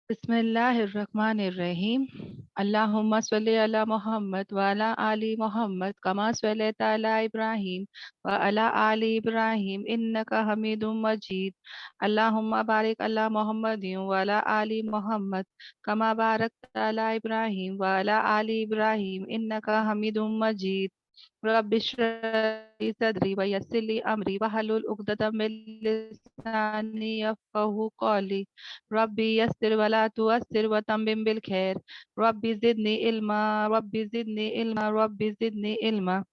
बिस्मिल्लाहिर्रहमानिर्रहीम। अल्लाहुम्मा सल्ली अला मोहम्मद व अला आली मोहम्मद कमा सल्लैता अला इब्राहीम व अला आली इब्राहीम इन्नका हमीदुम मजीद। अल्लाहुम्मा बारिक अला मोहम्मदिन व अला आली मोहम्मद कमा बारकता अला इब्राहीम व अला आली इब्राहीम इन्नका हमीदुम मजीद। रब्बि इश्रह ली सदरी व यस्सिर ली अमरी वहलुल उक़दतम मिन लिसानी यफ़क़हू क़ौली। रब्बी यस्सिर वला तुअस्सिर वतम्मिम बिल खैर। रब्बी ज़िदनी इल्मा रब्बी ज़िदनी इल्मा रब्बी ज़िदनी इल्मा।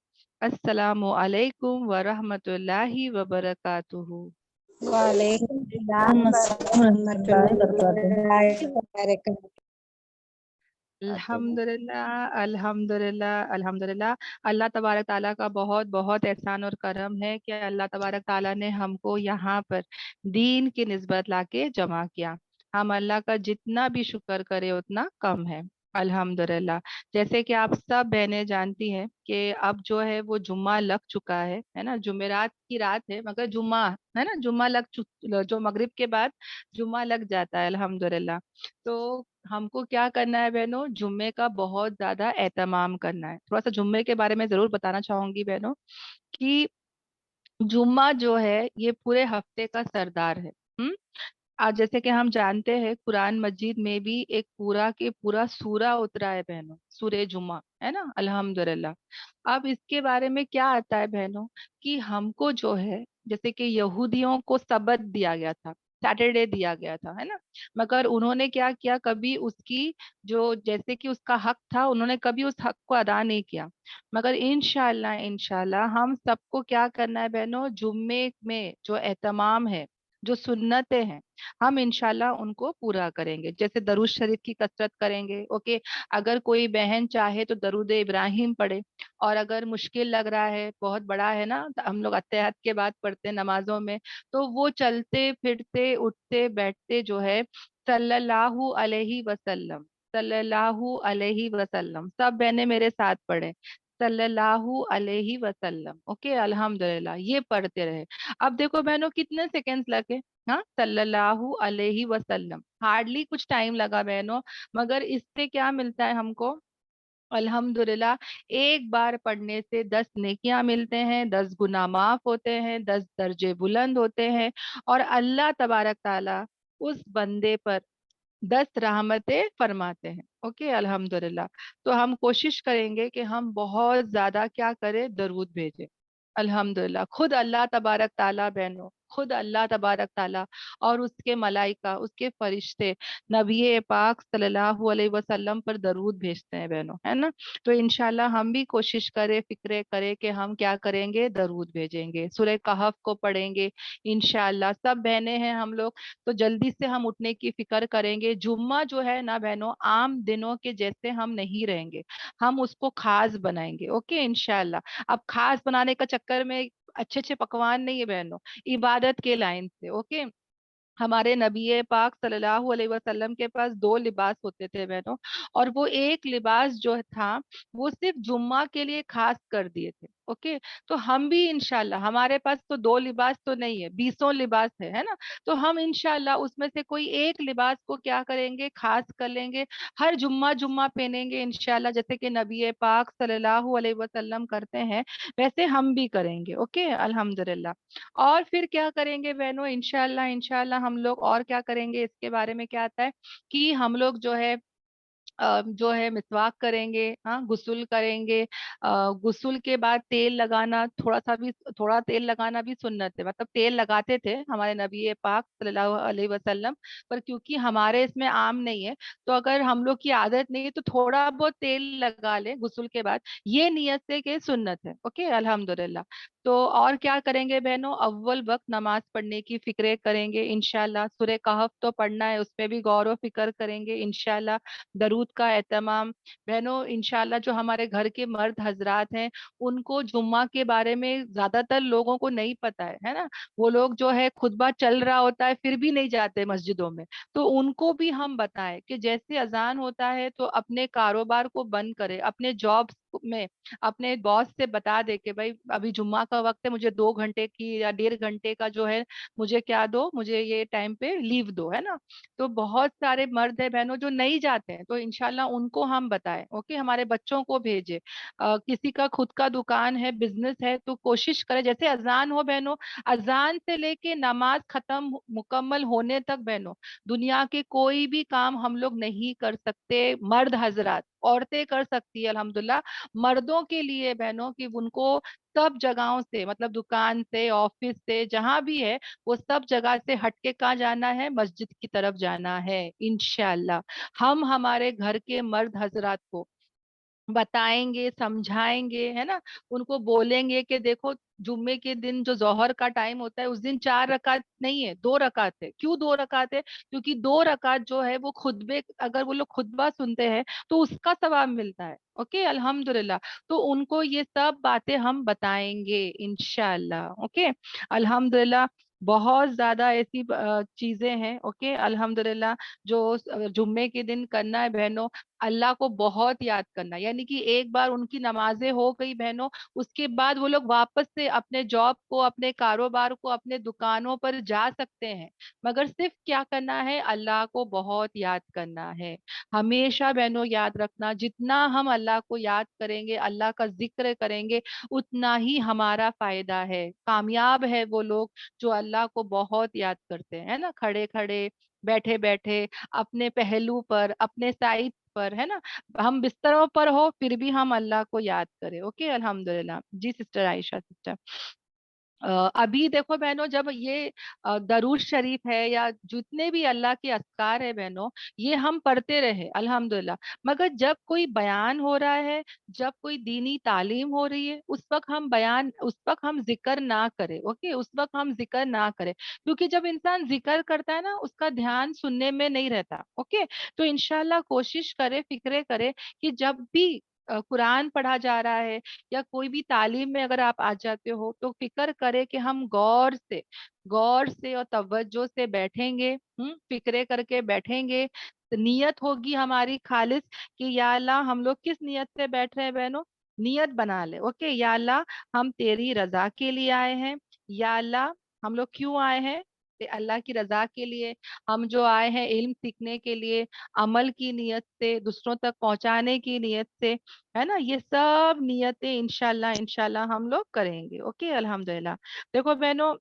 अस्सलामु अलैकुम व रहमतुल्लाहि व बरकातुहू। वालेकुम अस्सलाम रहमतुल्लाहि वबरकातुहू। अल्हम्दुलिल्लाह अल्हम्दुलिल्लाह अल्हम्दुलिल्लाह। अल्लाह तबारक ताला का बहुत बहुत एहसान और करम है कि अल्लाह तबारक ताला ने हमको यहाँ पर दीन की निस्बत लाके जमा किया। हम अल्लाह का जितना भी शुक्र करें उतना कम है। अल्हम्दुलिल्लाह। जैसे कि आप सब बहनें जानती हैं कि अब जो है वो जुम्मा लग चुका है ना। जुमेरात की रात है मगर जुम्मा है ना, जुम्मा जो मगरिब के बाद जुम्मा लग जाता है अल्हम्दुलिल्लाह। तो हमको क्या करना है बहनों, जुम्मे का बहुत ज्यादा एहतमाम करना है। थोड़ा सा जुम्मे के बारे में जरूर बताना चाहूंगी बहनों कि जुम्मा जो है ये पूरे हफ्ते का सरदार है। हम्म। आज जैसे कि हम जानते हैं कुरान मजीद में भी एक पूरा के पूरा सूरा उतरा है बहनों, सूरे जुम्मा, है ना। अल्हम्दुलिल्लाह। अब इसके बारे में क्या आता है बहनों कि हमको जो है जैसे कि यहूदियों को सबत दिया गया था, सैटरडे दिया गया था, है ना। मगर उन्होंने क्या किया, कभी उसकी जो जैसे कि उसका हक था उन्होंने कभी उस हक को अदा नहीं किया। मगर इंशाल्लाह इंशाल्लाह हम सबको क्या करना है बहनों, जुम्मे में जो एहतमाम है, जो सुन्नतें हैं, हम इंशाल्लाह उनको पूरा करेंगे। जैसे दरूद शरीफ की कसरत करेंगे, ओके। अगर कोई बहन चाहे तो दरूद इब्राहिम पढ़े। और अगर मुश्किल लग रहा है, बहुत बड़ा है ना, तो हम लोग अत्तहियात के बाद पढ़ते हैं नमाजों में, तो वो चलते फिरते उठते बैठते जो है सल्लल्लाहु अलैहि वसल्लम, सल्लल्लाहु अलैहि वसल्लम, सब बहनें मेरे साथ पढ़े, सल्लल्लाहु अलैहि वसल्लम, ओके। अल्हम्दुलिल्लाह, ये पढ़ते रहे। अब देखो बहनों कितने सेकंड्स लगे, हाँ, सल्लल्लाहु अलैहि वसल्लम, हार्डली कुछ टाइम लगा बहनों। मगर इससे क्या मिलता है हमको, अल्हम्दुलिल्लाह, एक बार पढ़ने से 10 नेकियां मिलते हैं, 10 गुनाह माफ होते हैं, 10 दर्जे बुलंद होते हैं। और अल्लाह तबारक ताला उस बंदे पर 10 रहमतें फरमाते हैं, ओके। अल्हम्दुलिल्लाह। तो हम कोशिश करेंगे कि हम बहुत ज्यादा क्या करें, दरूद भेजें। अल्हम्दुलिल्लाह। खुद अल्लाह तबारक ताला बहनों, खुद अल्लाह तबारक ताला और उसके मलाइका, उसके फरिश्ते नबी पाक सल्लल्लाहु अलैहि वसल्लम पर दरूद भेजते हैं बहनों, है ना। तो इंशाल्लाह हम भी कोशिश करें, फिक्रे करें कि हम क्या करेंगे, दरूद भेजेंगे, सूरह कहफ को पढ़ेंगे इंशाल्लाह। सब बहनें हैं हम लोग, तो जल्दी से हम उठने की फिक्र करेंगे। जुम्मा जो है ना बहनों, आम दिनों के जैसे हम नहीं रहेंगे, हम उसको खास बनाएंगे, ओके इंशाल्लाह। अब खास बनाने का चक्कर में अच्छे अच्छे पकवान नहीं है बहनों, इबादत के लाइन से, ओके। हमारे नबी पाक सल्लल्लाहु अलैहि वसल्लम के पास 2 लिबास होते थे बहनों। और वो एक लिबास जो था वो सिर्फ जुम्मा के लिए खास कर दिए थे, ओके। तो हम भी इंशाल्लाह, हमारे पास तो 2 लिबास तो नहीं है, 20 लिबास है ना। तो हम इंशाल्लाह उसमें से कोई एक लिबास को क्या करेंगे, खास कर लेंगे। हर जुम्मा जुम्मा पहनेंगे इंशाल्लाह, जैसे कि नबी पाक सल्लल्लाहु अलैहि वसल्लम करते हैं वैसे हम भी करेंगे, ओके। अल्हम्दुलिल्लाह। और फिर क्या करेंगे बहनों, इंशाल्लाह इंशाल्लाह हम लोग और क्या करेंगे, इसके बारे में क्या आता है कि हम लोग जो है मिसवाक करेंगे, हाँ, गुस्ल करेंगे। गुस्ल के बाद तेल लगाना, थोड़ा तेल लगाना भी सुन्नत है, मतलब तेल लगाते थे हमारे नबी पाक सल्लल्लाहु अलैहि वसल्लम। पर क्योंकि हमारे इसमें आम नहीं है, तो अगर हम लोग की आदत नहीं है तो थोड़ा बहुत तेल लगा ले गुस्ल के बाद, ये नियत से कि सुन्नत है, ओके। अल्हम्दुलिल्लाह। तो और क्या करेंगे बहनों, अव्वल वक्त नमाज पढ़ने की फिक्रे करेंगे इंशाल्लाह। सूरह कहफ तो पढ़ना है, उसमें भी गौर व फिक्र करेंगे इंशाल्लाह। दरूद का एहतमाम बहनों इंशाल्लाह। जो हमारे घर के मर्द हजरात हैं उनको जुम्मा के बारे में ज्यादातर लोगों को नहीं पता है ना। वो लोग जो है खुतबा चल रहा होता है फिर भी नहीं जाते मस्जिदों में। तो उनको भी हम बताएं कि जैसे अजान होता है तो अपने कारोबार को बंद करें, अपने जॉब में अपने बॉस से बता दे कि भाई अभी जुम्मा का वक्त है, मुझे 2 घंटे की या 1.5 घंटे का जो है मुझे क्या दो, मुझे ये टाइम पे लीव दो, है ना। तो बहुत सारे मर्द है बहनों जो नहीं जाते हैं, तो इंशाल्लाह उनको हम बताएं, ओके, हमारे बच्चों को भेजे। किसी का खुद का दुकान है, बिजनेस है, तो कोशिश करें जैसे अजान हो बहनों, अजान से लेके नमाज खत्म मुकम्मल होने तक बहनों, दुनिया के कोई भी काम हम लोग नहीं कर सकते मर्द हजरात, औरतें कर सकती है अल्हम्दुलिल्लाह। मर्दों के लिए बहनों कि उनको सब जगहों से, मतलब दुकान से, ऑफिस से, जहां भी है, वो सब जगह से हटके कहाँ जाना है, मस्जिद की तरफ जाना है इंशाल्लाह। हम हमारे घर के मर्द हजरात को बताएंगे, समझाएंगे, है ना, उनको बोलेंगे कि देखो जुम्मे के दिन जो जोहर का टाइम होता है उस दिन 4 रकात नहीं है, 2 रकात है। क्यों 2 रकात है? क्योंकि 2 रकात जो है वो खुतबे, अगर वो लोग खुतबा सुनते हैं तो उसका सवाब मिलता है। ओके, अल्हम्दुलिल्लाह। तो उनको ये सब बातें हम बताएंगे इंशाल्लाह। ओके, अल्हम्दुलिल्लाह। बहुत ज्यादा ऐसी चीजें हैं, ओके, अल्हम्दुलिल्लाह, जो जुम्मे के दिन करना है बहनों। अल्लाह को बहुत याद करना, यानी कि एक बार उनकी नमाजें हो गई बहनों, उसके बाद वो लोग वापस से अपने जॉब को, अपने कारोबार को, अपने दुकानों पर जा सकते हैं। मगर सिर्फ क्या करना है, अल्लाह को बहुत याद करना है। हमेशा बहनों याद रखना, जितना हम अल्लाह को याद करेंगे, अल्लाह का जिक्र करेंगे, उतना ही हमारा फायदा है। कामयाब है वो लोग जो अल्लाह को बहुत याद करते हैं, है ना, खड़े खड़े, बैठे बैठे, अपने पहलू पर, अपने साइड पर, है ना, हम बिस्तरों पर हो फिर भी हम अल्लाह को याद करें। ओके, अल्हम्दुलिल्लाह। जी सिस्टर आयशा सिस्टर। अभी देखो बहनों, जब ये दरूद शरीफ है या जितने भी अल्लाह के अस्कार है बहनों, ये हम पढ़ते रहे अल्हम्दुलिल्लाह। मगर जब कोई बयान हो रहा है, जब कोई दीनी तालीम हो रही है, उस वक्त हम जिक्र ना करें। ओके, उस वक्त हम जिक्र ना करें, क्योंकि जब इंसान जिक्र करता है ना, उसका ध्यान सुनने में नहीं रहता। ओके, तो इंशाल्लाह कोशिश करे, फिक्रे करे कि जब भी कुरान पढ़ा जा रहा है या कोई भी तालीम में अगर आप आ जाते हो, तो फिक्र करे कि हम गौर से और तवज्जो से बैठेंगे, फिक्रे करके बैठेंगे। तो नियत होगी हमारी खालिस कि या अल्लाह, हम लोग किस नियत से बैठ रहे हैं बहनों, नियत बना ले। ओके, या अल्लाह, हम तेरी रजा के लिए आए हैं। या अल्लाह, हम लोग क्यों आए हैं? अल्लाह की रजा के लिए। हम जो आए हैं इल्म सीखने के लिए, अमल की नियत से, दूसरों तक पहुंचाने की नियत से, है ना, ये सब नियतें इंशाल्लाह इंशाल्लाह हम लोग करेंगे। ओके, अल्हम्दुलिल्लाह। देखो बहनों,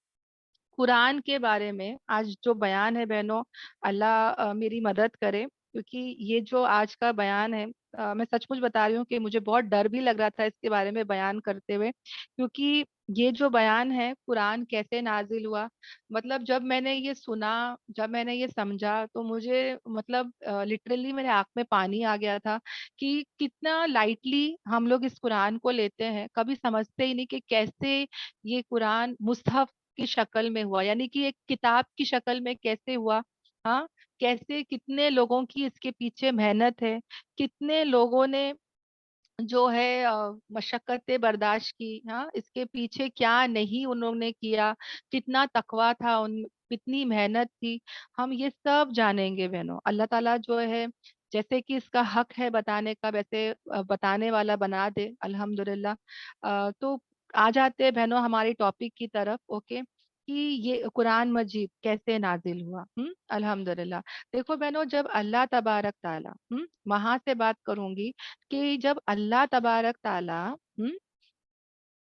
कुरान के बारे में आज जो बयान है बहनों, अल्लाह मेरी मदद करे, क्योंकि ये जो आज का बयान है, मैं सचमुच बता रही हूँ कि मुझे बहुत डर भी लग रहा था इसके बारे में बयान करते हुए, क्योंकि ये जो बयान है, कुरान कैसे नाजिल हुआ, मतलब जब मैंने ये सुना, जब मैंने ये समझा, तो मुझे मतलब लिटरली मेरे आंख में पानी आ गया था कि कितना लाइटली हम लोग इस कुरान को लेते हैं, कभी समझते ही नहीं कि कैसे ये कुरान मुस्तहफ की शक्ल में हुआ, यानी कि एक किताब की शक्ल में कैसे हुआ। हाँ, कैसे कितने लोगों की इसके पीछे मेहनत है, कितने लोगों ने जो है मशक्कतें बर्दाश्त की, हाँ, इसके पीछे क्या नहीं उन्होंने किया, कितना तकवा था उन, कितनी मेहनत थी, हम ये सब जानेंगे बहनों। अल्लाह ताला जो है, जैसे कि इसका हक है बताने का, वैसे बताने वाला बना दे अल्हम्दुलिल्लाह। तो आ जाते हैं बहनों हमारी टॉपिक की तरफ। ओके, कि ये कुरान मजीद कैसे नाजिल हुआ। अल्हम्दुलिल्लाह। देखो बहनों, जब अल्लाह तबारक ताला, वहां से बात करूंगी कि जब अल्लाह तबारक ताला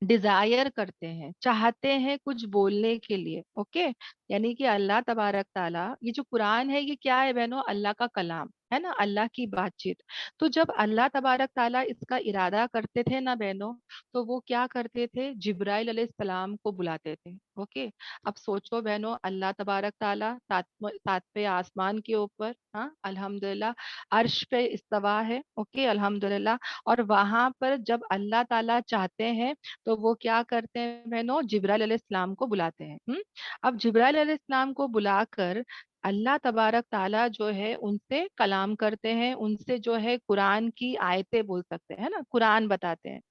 डिजायर करते हैं, चाहते हैं कुछ बोलने के लिए, ओके, यानी कि अल्लाह तबारक ताला, ये जो कुरान है ये क्या है बहनों, अल्लाह का कलाम है ना, अल्लाह की बातचीत। तो जब अल्लाह तबारक ताला इसका इरादा करते थे ना बहनों, तो वो क्या करते थे, जिब्राइल अलैहिस्सलाम को बुलाते थे। ओके, अब सोचो बहनों, अल्लाह तबारक ताला सातवें आसमान के ऊपर, हाँ, अल्हम्दुलिल्लाह, अर्श पे इस्तवा है। ओके, अल्हम्दुलिल्लाह। और वहां पर जब अल्लाह ताला चाहते हैं, तो वो क्या करते हैं बहनों, जिब्राइल अलैहिस्सलाम को बुलाते हैं। अब जिब्राइल अलैहिस्सलाम को बुलाकर अल्लाह तबारक ताला जो है उनसे कलाम करते हैं, उनसे जो है कुरान की आयतें बोल सकते हैं, है ना, कुरान बताते हैं।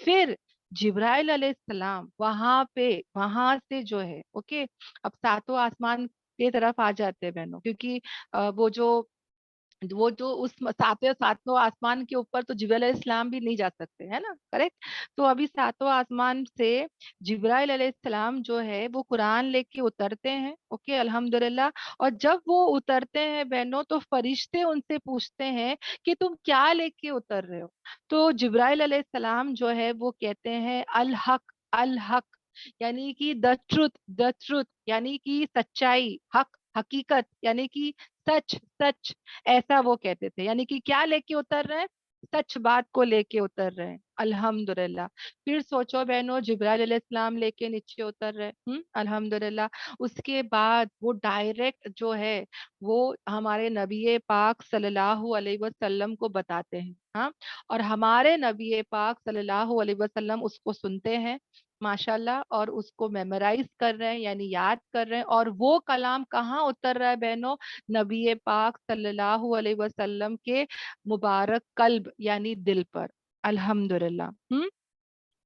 फिर जिब्राइल अलैहिस्सलाम वहां से जो है, ओके, अब सातों आसमान की तरफ आ जाते हैं बहनों, क्योंकि वो जो वो जो उस सातवें सातवें आसमान के ऊपर तो जिब्राइल अलैहिस्सलाम भी नहीं जा सकते, है ना, करेक्ट। तो अभी सातवां आसमान से जिब्राइल अलैहिस्सलाम जो है वो कुरान लेके उतरते हैं, ओके, अल्हम्दुलिल्लाह। और जब वो उतरते हैं बहनों, तो फरिश्ते उनसे पूछते हैं कि तुम क्या लेके उतर रहे हो। तो जिब्राइल अलैहिस्सलाम जो है वो कहते हैं अल हक, अल हक, यानी कि द ट्रुथ, द ट्रुथ, यानी कि सच्चाई, हक, हकीकत, यानी कि सच, सच, ऐसा वो कहते थे। यानी कि क्या लेके उतर रहे हैं, सच बात को लेके उतर रहे हैं, अल्हम्दुलिल्लाह। फिर सोचो बहनों, जिब्राइल अलैहिस्सलाम लेके नीचे उतर रहे, अल्हम्दुलिल्लाह। उसके बाद वो डायरेक्ट जो है वो हमारे नबी पाक सल्लल्लाहु अलैहि वसल्लम को बताते हैं, हाँ। और हमारे नबी पाक सल्लल्लाहु अलैहि वसल्लम उसको सुनते हैं, माशाल्लाह, और उसको मेमोराइज कर रहे हैं, यानी याद कर रहे हैं। और वो कलाम कहाँ उतर रहा है बहनों, नबी पाक सल्लल्लाहु अलैहि वसल्लम के मुबारक कल्ब, यानी दिल पर, अल्हम्दुलिल्लाह।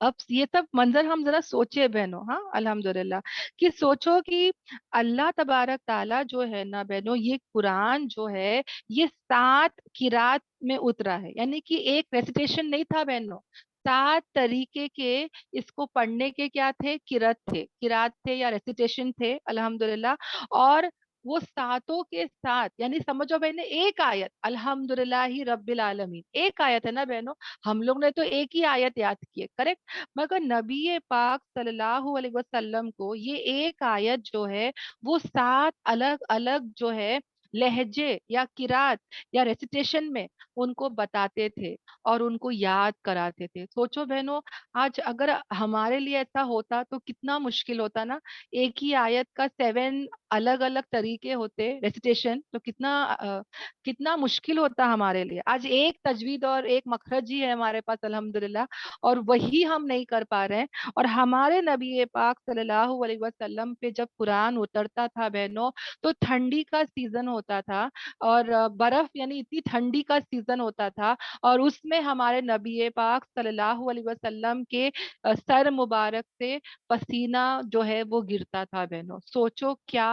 अब ये सब मंजर हम जरा सोचे बहनों, हाँ, अल्हम्दुलिल्लाह, कि सोचो कि अल्लाह तबारक ताला जो है ना बहनों, ये कुरान जो है ये 7 किरात में उतरा है। यानी कि एक रेसिटेशन नहीं था बहनों, 7 तरीके के इसको पढ़ने के क्या थे, किरत थे, किरात थे या रेसिटेशन थे, अल्हम्दुलिल्लाह। और वो सातों के साथ, यानी समझो बहने, एक आयत अल्हम्दुलिल्लाहि रब्बिल आलमीन, एक आयत है ना बहनों। हम लोग ने तो एक ही आयत याद की है, करेक्ट। मगर नबी पाक सल्लल्लाहु अलैहि वसल्लम को ये एक आयत जो है वो 7 अलग अलग जो है लहजे या किरात या रेसिटेशन में उनको बताते थे और उनको याद कराते थे। सोचो बहनों, आज अगर हमारे लिए ऐसा होता तो कितना मुश्किल होता ना। एक ही आयत का 7 अलग अलग तरीके होते रेसिटेशन, तो कितना मुश्किल होता हमारे लिए। आज एक तजवीद और एक मखरज ही है हमारे पास, अल्हम्दुलिल्लाह, और वही हम नहीं कर पा रहे हैं। और हमारे नबी पाक सल्लल्लाहु अलैहि वसल्लम पे जब कुरान उतरता था बहनों, तो ठंडी का सीजन होता था, और बर्फ, यानी इतनी ठंडी का सीजन होता था, और उसमें हमारे नबी पाक सल्लल्लाहु अलैहि वसल्लम के सर मुबारक से पसीना जो है वो गिरता था बहनों। सोचो क्या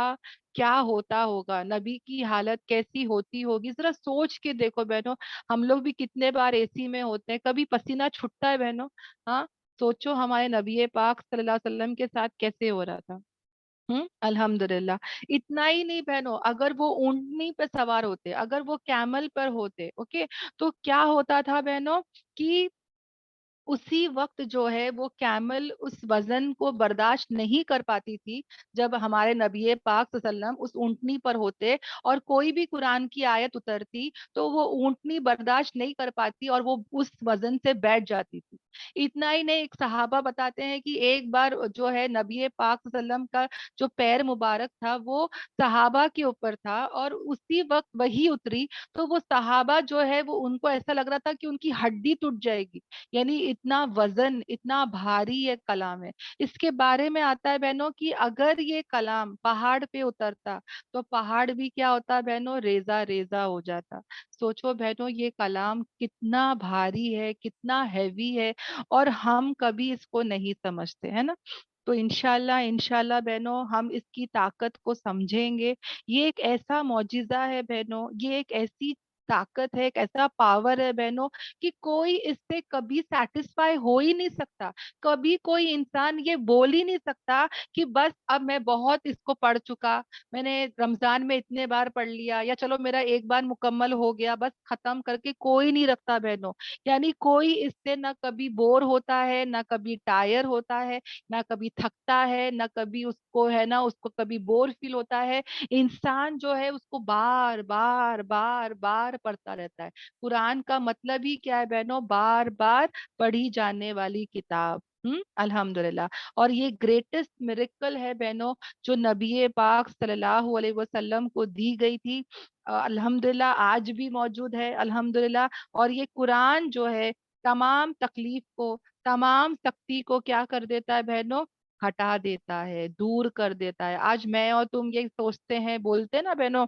क्या होता होगा, नबी की हालत कैसी होती होगी, जरा सोच के देखो बहनों। हम लोग भी कितने बार एसी में होते हैं, कभी पसीना छूटता है बहनों, हाँ। सोचो हमारे नबी पाक सल्लल्लाहु अलैहि वसल्लम के साथ कैसे हो रहा था। अल्हम्दुलिल्लाह। इतना ही नहीं बहनों, अगर वो ऊंटनी पे सवार होते, अगर वो कैमल पर होते, ओके, तो क्या होता था बहनों कि उसी वक्त जो है वो कैमल उस वजन को बर्दाश्त नहीं कर पाती थी। जब हमारे नबी पाक सल्लल्लाहु अलैहि वसल्लम उस ऊंटनी पर होते और कोई भी कुरान की आयत उतरती, तो वो ऊंटनी बर्दाश्त नहीं कर पाती और वो उस वजन से बैठ जाती थी। इतना ही नहीं, एक सहाबा बताते हैं कि एक बार जो है नबी पाक सल्लल्लाहु अलैहि वसल्लम का जो पैर मुबारक था वो सहाबा के ऊपर था, और उसी वक्त वही उतरी। तो वो सहाबा जो है वो, उनको ऐसा लग रहा था कि उनकी हड्डी टूट जाएगी, यानी इतना वजन, इतना भारी ये कलाम है। इसके बारे में आता है बहनों कि अगर ये कलाम पहाड़ पे उतरता, तो पहाड़ भी क्या होता बहनों, रेजा रेजा हो जाता। सोचो बहनों, ये कलाम कितना भारी है, कितना हैवी है, और हम कभी इसको नहीं समझते, है ना। तो इंशाल्लाह, इंशाल्लाह बहनों, हम इसकी ताकत को समझेंगे। ये एक ऐसा मौजिजा है बहनों, ये एक ऐसी ताकत है, एक ऐसा पावर है बहनों, कि कोई इससे कभी सेटिस्फाई हो ही नहीं सकता। कभी कोई इंसान ये बोल ही नहीं सकता कि बस अब मैं बहुत इसको पढ़ चुका, मैंने रमजान में इतने बार पढ़ लिया, या चलो मेरा एक बार मुकम्मल हो गया, बस खत्म करके कोई नहीं रखता बहनों। यानी कोई इससे ना कभी बोर होता है, ना कभी टायर होता है, ना कभी थकता है, ना कभी उसको है ना, उसको कभी बोर फील होता है। इंसान जो है उसको बार बार बार बार पढ़ता रहता है। कुरान का मतलब ही क्या है बहनों, बार बार पढ़ी जाने वाली किताब। अल्हम्दुलिल्लाह। और ये ग्रेटेस्ट मिरेकल है बहनों, जो नबी पाक सल्लल्लाहु अलैहि वसल्लम को दी गई थी, अल्हम्दुलिल्लाह आज भी मौजूद है, अल्हम्दुलिल्लाह। और ये कुरान जो है तमाम तकलीफ को, तमाम सख्ती को क्या कर देता है बहनों, हटा देता है, दूर कर देता है। आज मैं और तुम ये सोचते हैं, बोलते हैं ना बहनों,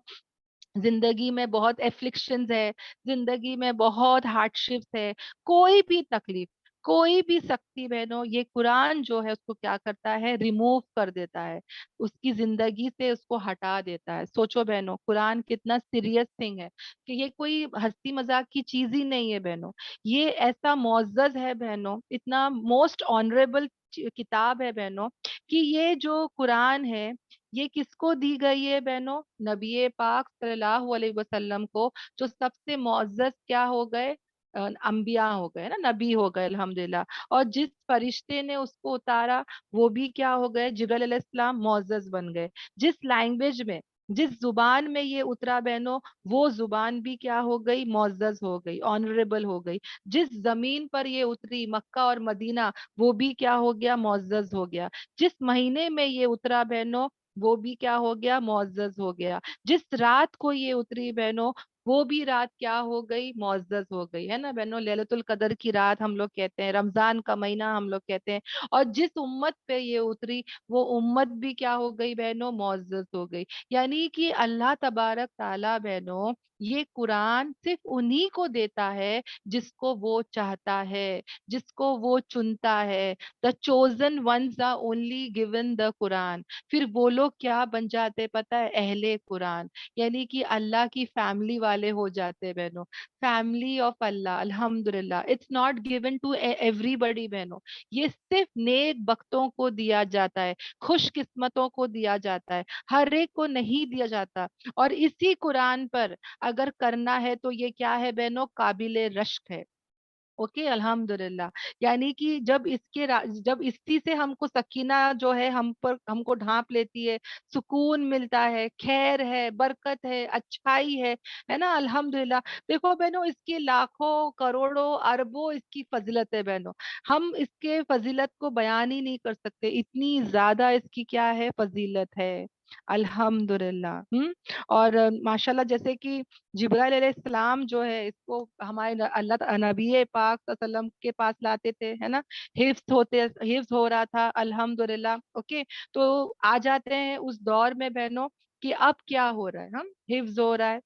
जिंदगी में बहुत एफ्लिक्शंस है, जिंदगी में बहुत हार्डशिप्स है, कोई भी तकलीफ, कोई भी शक्ति बहनों ये कुरान जो है उसको क्या करता है, रिमूव कर देता है, उसकी जिंदगी से उसको हटा देता है। सोचो बहनों कुरान कितना सीरियस थिंग है, कि ये कोई हंसी मजाक की चीज ही नहीं है बहनों। ये ऐसा मुअज्जज है बहनों, इतना मोस्ट ऑनरेबल किताब है बहनों, कि ये जो कुरान है ये किसको दी गई है बहनों, नबी पाक सल्लल्लाहु अलैहि वसल्लम को, जो सबसे मुअज्जज क्या हो गए, अंबिया हो गए ना, नबी हो गए अल्हम्दुलिल्लाह। और जिस फरिश्ते ने उसको उतारा वो भी क्या हो गए, जिब्राइल अलैहिस्सलाम मुअज्जज बन गए। जिस लैंग्वेज में, जिस जुबान में ये उतरा बहनों, वो जुबान भी क्या हो गई, मुअज्जज हो गई, ऑनरेबल हो गई। जिस जमीन पर ये उतरी, मक्का और मदीना, वो भी क्या हो गया, मुअज्जज हो गया। जिस महीने में ये उतरा बहनों, वो भी क्या हो गया, मुअज्जज हो गया। जिस रात को ये उतरी बहनों, वो भी रात क्या हो गई, मुअज्जज हो गई, है ना बहनों। लैलतुल कदर की रात हम लोग कहते हैं, रमजान का महीना हम लोग कहते हैं। और जिस उम्मत पे ये उतरी, वो उम्मत भी क्या हो गई बहनों, मुअज्जज हो गई। यानी कि अल्लाह तबारक ताला बहनों ये कुरान सिर्फ उन्हीं को देता है जिसको वो चाहता है, जिसको वो चुनता है। The chosen ones are only given the Quran. फिर वो लोग क्या बन जाते पता है, अहले कुरान, यानी कि अल्लाह की फैमिली वाले हो जाते हैं बहनों। फैमिली ऑफ अल्लाह, अल्हम्दुलिल्लाह। It's not given to everybody बहनों, ये सिर्फ नेक बख्तों को दिया जाता है, खुश किस्मतों को दिया जाता है, हर एक को नहीं दिया जाता। और इसी कुरान पर अगर करना है तो ये क्या है बहनों, काबिले रश्क है। ओके अल्हम्दुलिल्लाह। यानी कि जब इसी से हमको सकीना जो है हम पर हमको ढांप लेती है, सुकून मिलता है, खैर है, बरकत है, अच्छाई है ना अल्हम्दुलिल्लाह। देखो बहनों इसकी लाखों करोड़ों अरबों इसकी फजीलत है बहनों, हम इसके फजीलत को बयान ही नहीं कर सकते, इतनी ज्यादा इसकी क्या है, फजीलत है अल्हम्दुलिल्लाह। और माशाल्लाह जैसे कि जिब्राइल अलैहिस्सलाम जो है इसको हमारे नबी पाक सल्लल्लाहु अलैहि वसल्लम के पास लाते थे, है ना, हिफ्स हो रहा था अल्हम्दुलिल्लाह। ओके, तो आ जाते हैं उस दौर में बहनों कि अब क्या हो रहा है, हम हिफ्स हो रहा है।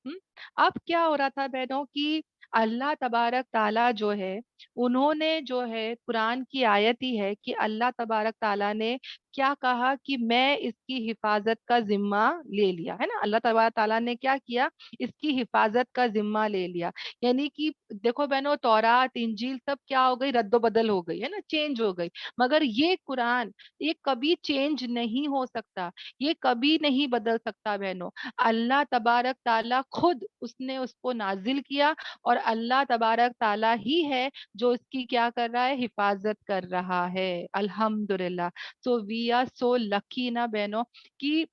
अब क्या हो रहा था बहनों कि अल्लाह तबारक ताला जो है, उन्होंने जो है कुरान की आयत ही है कि अल्लाह तबारक ताला ने क्या कहा कि मैं इसकी हिफाजत का जिम्मा ले लिया, है ना। अल्लाह तबारक ताला ने क्या किया, इसकी हिफाजत का जिम्मा ले लिया। यानी कि देखो बहनों तौरात इंजील सब क्या हो गई, रद्दो बदल हो गई, है ना, चेंज हो गई। मगर ये कुरान ये कभी चेंज नहीं हो सकता, ये कभी नहीं बदल सकता बहनों। अल्लाह तबारक ताला खुद उसने उसको नाजिल किया, और अल्लाह तबारक ताला ही है जो इसकी क्या कर रहा है, हिफाजत कर रहा है अल्हम्दुलिल्लाह। So we are so lucky ना बहनों, कि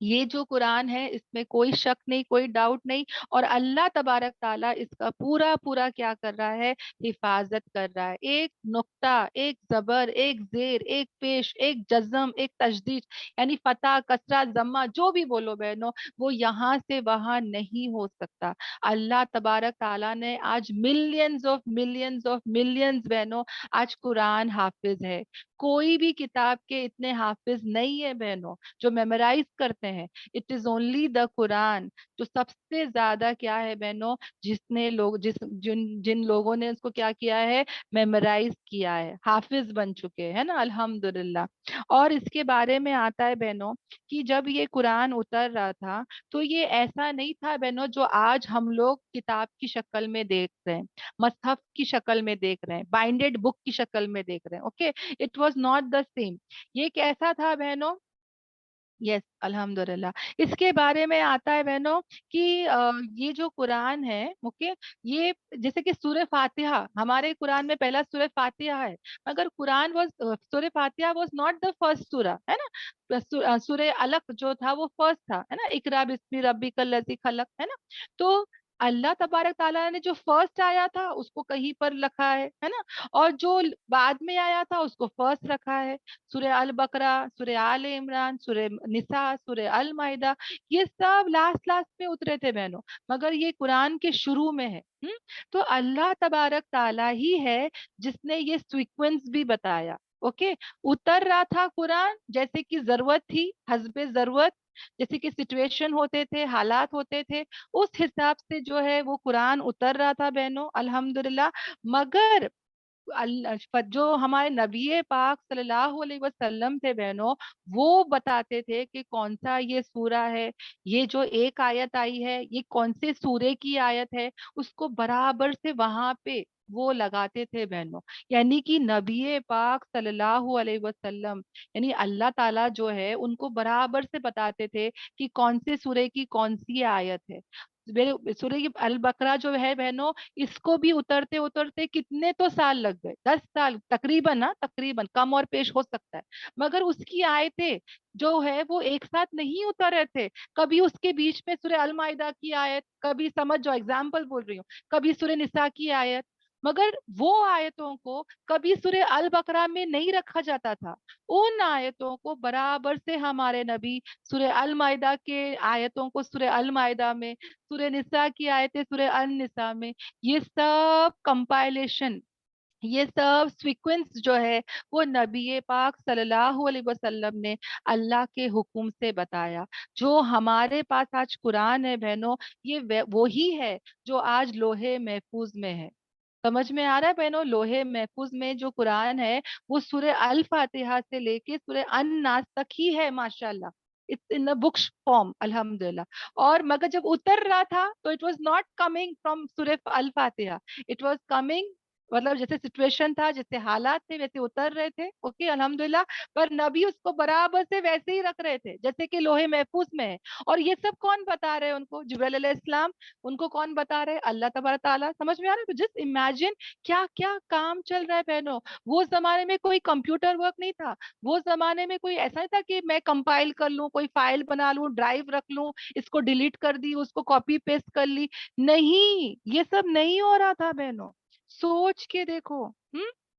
ये जो कुरान है इसमें कोई शक नहीं, कोई डाउट नहीं। और अल्लाह तबारक ताला इसका पूरा पूरा क्या कर रहा है, हिफाजत कर रहा है। एक नुक्ता, एक जबर, एक जेर, एक पेश, एक जज्म, एक तशदीद, यानी फतह कसरा जम्मा जो भी बोलो बहनों, वो यहाँ से वहां नहीं हो सकता। अल्लाह तबारक ताला ने आज मिलियंस ऑफ मिलियंस बहनों आज कुरान हाफिज है। कोई भी किताब के इतने हाफिज नहीं है बहनों जो मेमोराइज करते हैं। It is only the Quran जो सबसे ज्यादा क्या है बहनों, जिसने लोग जिस जिन जिन लोगों ने उसको क्या किया है, मेमोराइज किया है, हाफिज बन चुके हैं ना अल्हम्दुलिल्लाह। और इसके बारे में आता है बहनों कि जब ये कुरान उतर रहा था तो ये ऐसा नहीं था बहनों जो आज हम लोग किताब की शक्ल में देख रहे हैं, मसहफ की शक्ल में देख रहे हैं, बाइंडेड बुक की शक्ल में देख रहे हैं। Okay, it was not the same. ये कैसा था बहनों, यस अल्हम्दुलिल्लाह। इसके बारे में आता है बहनों कि ये जो कुरान है, ओके, ये जैसे कि सूरह फातिहा, हमारे कुरान में पहला सूरह फातिहा है, मगर कुरान वाज सूरह फातिहा वाज नॉट द फर्स्ट सूरह, है ना। सूरह अलक जो था वो फर्स्ट था, है ना, इकरा बिस्मी रब्बिकल लजी खलक, है ना। तो अल्लाह तबारक ताला ने जो फर्स्ट आया था उसको कहीं पर रखा है ना, और जो बाद में आया था उसको फर्स्ट रखा है। सूरह अल बकरा, सूरह आल इमरान, सूरह निसा, सूरह अल माइदा, ये सब लास्ट लास्ट में उतरे थे बहनों, मगर ये कुरान के शुरू में है। तो अल्लाह तबारक ताला ही है जिसने ये सीक्वेंस भी बताया। ओके, उतर रहा था कुरान जैसे कि जरूरत थी, हस्बे जरूरत, जैसे कि सिचुएशन होते थे, हालात होते थे, उस हिसाब से जो है वो कुरान उतर रहा था बहनों अल्हम्दुलिल्लाह। मगर جو ہمارے نبی پاک صلی اللہ علیہ وسلم تھے بہنوں، وہ بتاتے تھے کہ کون سا یہ سورہ ہے، یہ جو ایک آیت آئی ہے یہ کون سے سورے کی آیت ہے، اس کو برابر سے وہاں پہ وہ لگاتے تھے بہنوں. یعنی کہ نبی پاک صلی اللہ علیہ وسلم، یعنی اللہ تعالیٰ جو ہے ان کو برابر سے بتاتے تھے کہ کون سے سورے کی کون سی آیت ہے. سورہ البقرہ جو ہے بہنوں، اس کو بھی اترتے اترتے کتنے تو سال لگ گئے، 10 سال تقریباً نا، تقریباً کم اور پیش ہو سکتا ہے، مگر اس کی آیتیں جو ہے وہ ایک ساتھ نہیں اتر رہے تھے. کبھی اس کے بیچ میں سورہ المائدہ کی آیت، کبھی سمجھ جو ایگزامپل بول رہی ہوں، کبھی سورہ نساء کی آیت، مگر وہ آیتوں کو کبھی سورہ البقرہ میں نہیں رکھا جاتا تھا. ان آیتوں کو برابر سے ہمارے نبی سورہ المائدہ کے آیتوں کو سورہ المائدہ میں، سورہ نساء کی آیتیں سورہ النساء میں، یہ سب کمپائلیشن، یہ سب سیکوینس جو ہے وہ نبی پاک صلی اللہ علیہ وسلم نے اللہ کے حکم سے بتایا. جو ہمارے پاس آج قرآن ہے بہنوں، یہ وہی ہے جو آج لوہے محفوظ میں ہے. سمجھ میں آ رہا ہے بہنوں؟ لوہے محفوظ میں جو قرآن ہے وہ سورہ الفاتحہ سے لے کے سورہ الناس تک ہی ہے ماشاءاللہ. اٹس ان بک فارم الحمدللہ. اور مگر جب اتر رہا تھا تو it was not coming from سورہ الفاتحہ، اٹ واز کمنگ، مطلب جیسے سچویشن تھا، جیسے حالات تھے ویسے اتر رہے تھے. اوکے الحمدللہ. پر نبی اس کو برابر سے ویسے ہی رکھ رہے تھے جیسے کہ لوہے محفوظ میں ہے. اور یہ سب کون بتا رہے ہیں ان کو؟ جبرائیل علیہ السلام. ان کو کون بتا رہے؟ اللہ تبارک تعالیٰ. سمجھ میں آ رہا ہے؟ تو جسٹ امیجن کیا کیا کام چل رہا ہے بہنوں. وہ زمانے میں کوئی کمپیوٹر ورک نہیں تھا، وہ زمانے میں کوئی ایسا نہیں تھا کہ میں کمپائل کر لوں، کوئی فائل بنا لوں، ڈرائیو رکھ لوں، اس کو ڈیلیٹ کر دی، اس کو کاپی پیسٹ کر لی. نہیں، یہ سب نہیں ہو رہا تھا بہنوں. سوچ کے دیکھو.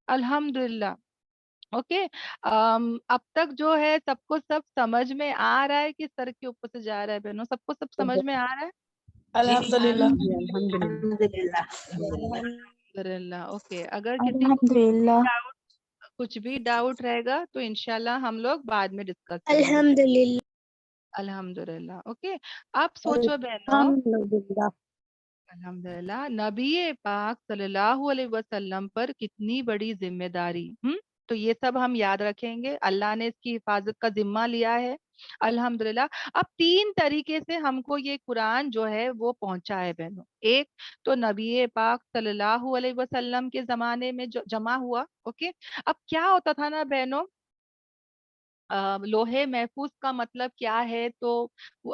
الحمدللہ. اوکے. اب تک جو ہے سب کو سب سمجھ میں آ رہا ہے کہ سر کے اوپر سے جا رہا ہے بہنوں؟ سب کو سب سمجھ میں آ رہا ہے؟ الحمدللہ. الحمدللہ. الحمدللہ. اوکے. اگر کسی کو الحمدللہ. کچھ بھی ڈاؤٹ رہے گا تو انشاءاللہ ہم لوگ بعد میں ڈسکس کریں گے. الحمدللہ. الحمدللہ. اوکے. آپ سوچو بہنوں، الحمدللہ. الحمدللہ، نبی پاک صلی اللہ علیہ وسلم پر کتنی بڑی ذمہ داری. تو یہ سب ہم یاد رکھیں گے. اللہ نے اس کی حفاظت کا ذمہ لیا ہے. الحمدللہ. اب 3 طریقے سے ہم کو یہ قرآن جو ہے وہ پہنچا ہے بہنوں. ایک تو نبی پاک صلی اللہ علیہ وسلم کے زمانے میں جو جمع ہوا. اوکے. اب کیا ہوتا تھا نا بہنوں، لوہے محفوظ کا مطلب کیا ہے تو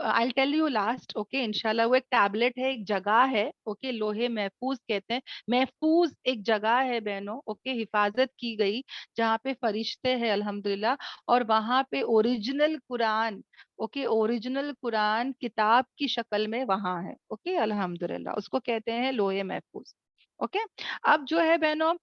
I'll tell you last. Okay انشاءاللہ. وہ ایک ٹیبلٹ ہے، ایک جگہ ہے. اوکے. لوہے محفوظ کہتے ہیں. محفوظ ایک جگہ ہے بہنوں. اوکے. حفاظت کی گئی جہاں پہ فرشتے ہیں الحمدللہ، اور وہاں پہ اوریجنل قرآن، اوکے، اوریجنل قرآن کتاب کی شکل میں وہاں ہے. اوکے الحمدللہ. اس کو کہتے ہیں لوہے محفوظ. اوکے. اب جو ہے بہنوں،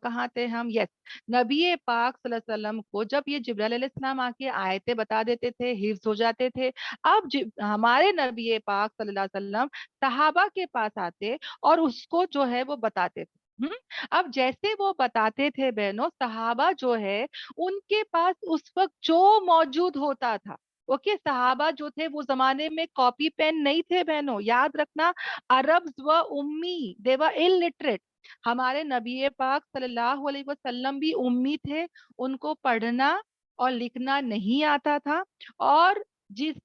کہاں تھے ہم؟ یس. نبی پاک صلی اللہ علیہ وسلم کو جب یہ جبرائیل علیہ السلام آ کے آیتیں بتا دیتے تھے، حفظ ہو جاتے تھے. اب ہمارے نبی پاک صلی اللہ علیہ وسلم صحابہ کے پاس آتے اور اس کو جو ہے وہ بتاتے تھے. اب جیسے وہ بتاتے تھے بہنوں، صحابہ جو ہے ان کے پاس اس وقت جو موجود ہوتا تھا. اوکے. صحابہ جو تھے وہ زمانے میں کاپی پین نہیں تھے بہنوں، یاد رکھنا. عربز و امی، they were illiterate. ہمارے نبی پاک صلی اللہ علیہ وسلم بھی امی تھے. ان کو پڑھنا اور لکھنا نہیں آتا تھا. اور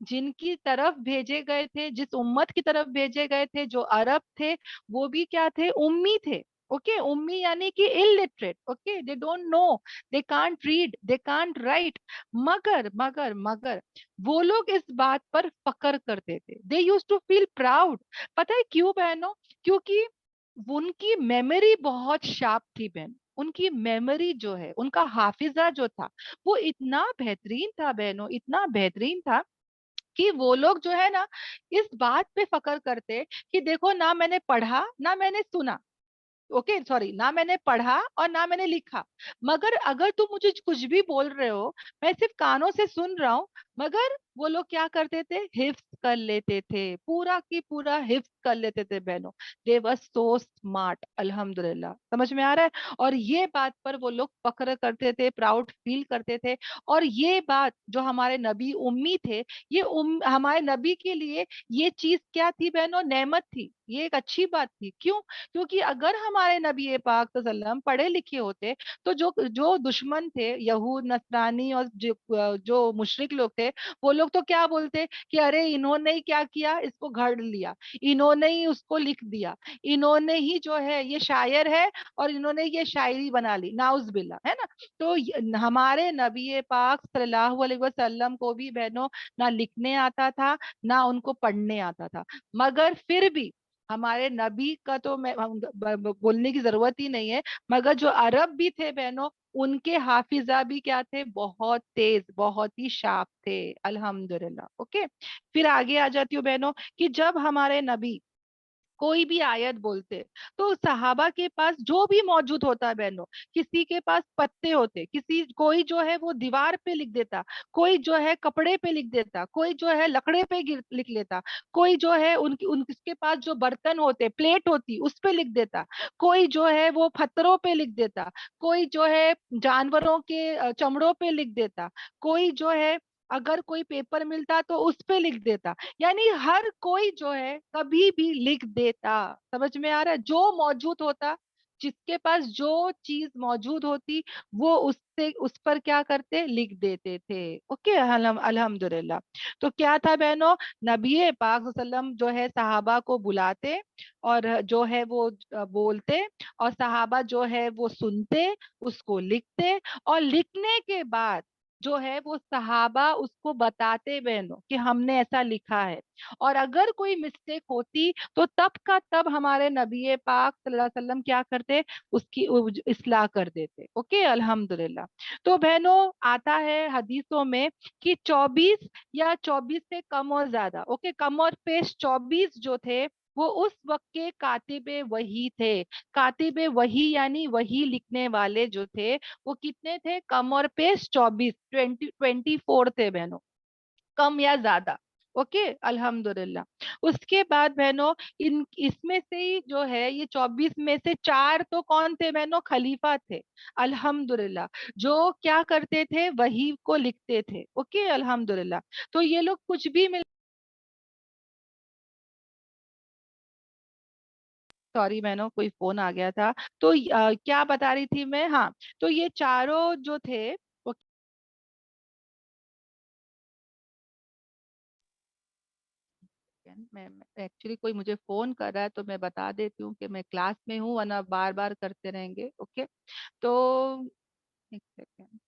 جن کی طرف بھیجے گئے تھے، جس امت کی طرف بھیجے گئے تھے، جو عرب تھے، وہ بھی کیا تھے؟ امی تھے. اوکے. امی یعنی کہ illiterate. Okay. they don't know, they can't read, they can't write. مگر وہ لوگ اس بات پر فخر کرتے تھے. they used to feel proud. پتہ ہے کیوں بہنوں؟ کیونکہ ان کی میموری بہت شارپ تھی بہن. ان کی میموری جو ہے، ان کا حافظہ جو تھا وہ اتنا بہترین تھا بہنوں، اتنا بہترین تھا کہ وہ لوگ جو ہے نا اس بات پہ فخر کرتے کہ دیکھو، نہ میں نے پڑھا نہ میں نے سنا. اوکے سوری، نہ میں نے پڑھا اور نہ میں نے لکھا، مگر اگر تم مجھے کچھ بھی بول رہے ہو، میں صرف کانوں سے سن رہا ہوں، मगर वो लोग क्या करते थे, हिफ्स कर लेते थे, पूरा की पूरा हिफ्स कर लेते थे बहनों। दे वर सो स्मार्ट, अल्हम्दुलिल्लाह। समझ में आ रहा है? और ये बात पर वो लोग फख्र करते थे, प्राउड फील करते थे। और ये बात जो हमारे नबी उम्मी थे, ये हमारे नबी के लिए ये चीज क्या थी बहनों, नेमत थी, ये एक अच्छी बात थी। क्यों? क्योंकि अगर हमारे नबी पाक सल्लल्लाहु पढ़े लिखे होते, तो जो जो दुश्मन थे, यहूद नसरानी और जो मुशरिक लोग थे, वो लोग तो क्या बोलते कि अरे इन्होंने ही क्या किया, इसको घड़ लिया, इन्होंने ही उसको लिख दिया, इन्होंने ही जो है ये शायर है और इन्होंने ये शायरी बना ली, नाउज बिल्ला, है ना। तो हमारे नबी पाक सल्लल्लाहु अलैहि वसल्लम को भी बहनों ना लिखने आता था, ना उनको पढ़ने आता था। मगर फिर भी हमारे नबी का तो मैं बोलने की जरूरत ही नहीं है। मगर जो अरब भी थे बहनों, उनके हाफिजा भी क्या थे, बहुत तेज, बहुत ही शार्प थे, अल्हम्दुलिल्लाह। ओके, फिर आगे आ जाती हूँ बहनों, कि जब हमारे नबी कोई भी आयत बोलते, तो सहाबा के पास जो भी मौजूद होता है बहनों, किसी के पास पत्ते होते, किसी कोई जो है वो दीवार पे लिख देता, कोई जो है कपड़े पे लिख देता, कोई जो है लकड़े पे लिख लेता, कोई जो है उनके पास जो बर्तन होते, प्लेट होती, उस पे लिख देता, कोई जो है वो पत्थरों पे लिख देता, कोई जो है जानवरों के चमड़ों पे लिख देता, कोई जो है अगर कोई पेपर मिलता तो उस पे लिख देता। यानी हर कोई जो है कभी भी लिख देता। समझ में आ रहा है? जो मौजूद होता, जिसके पास जो चीज मौजूद होती, वो उससे उस पर क्या करते, लिख देते थे। ओके, अल्हम्दुलिल्लाह। तो क्या था बहनों, नबी पाक वसल्लम जो है सहाबा को बुलाते, और जो है वो बोलते, और सहाबा जो है वो सुनते, उसको लिखते, और लिखने के बाद जो है वो सहाबा उसको बताते बहनों कि हमने ऐसा लिखा है। और अगर कोई मिस्टेक होती, तो तब का तब हमारे नबी पाक सल्लल्लाहु अलैहि वसल्लम क्या करते, उसकी इस्लाह कर देते। ओके, अल्हम्दुलिल्लाह। तो बहनों, आता है हदीसों में कि 24 या 24 से कम और ज्यादा, ओके, कम और पेश 24 जो थे, वो उस वक्त के कातिबे वही थे। कातिबे वही यानी वही लिखने वाले जो थे, वो कितने थे, कम और पेश 24, 24 थे बहनों, कम या ज्यादा। ओके, अल्हम्दुलिल्लाह। उसके बाद बहनों, इन इसमें से ही जो है ये 24 में से 4 तो कौन थे बहनों, खलीफा थे, अल्हम्दुलिल्लाह, जो क्या करते थे, वही को लिखते थे। ओके, अल्हम्दुलिल्लाह। तो ये लोग कुछ भी मिल, सॉरी बहनों, कोई फोन आ गया था। तो क्या बता रही थी मैं, हाँ। तो ये चारों जो थे, वो मैं एक्चुअली कोई मुझे फोन कर रहा है, तो मैं बता देती हूँ कि मैं क्लास में हूँ, वरना बार बार करते रहेंगे। ओके, तो एक सेकेंड।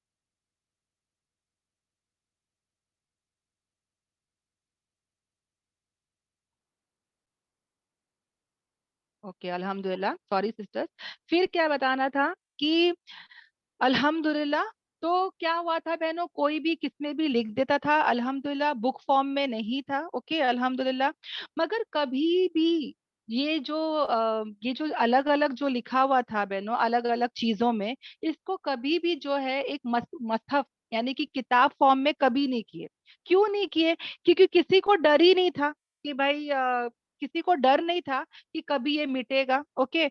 ओके, अल्हम्दुलिल्लाह, सॉरी सिस्टर्स। फिर क्या बताना था कि अल्हम्दुलिल्लाह, तो क्या हुआ था बहनों, कोई भी किसमें भी लिख देता था, अल्हम्दुलिल्लाह, बुक फॉर्म में नहीं था। ओके, अल्हम्दुलिल्लाह। मगर कभी भी ये जो अलग अलग जो लिखा हुआ था बहनों, अलग अलग चीजों में, इसको कभी भी जो है एक मसहफ यानी कि किताब फॉर्म में कभी नहीं किए। क्यों नहीं किए? क्योंकि किसी को डर ही नहीं था कि भाई किसी को डर नहीं था कि कभी ये मिटेगा। ओके,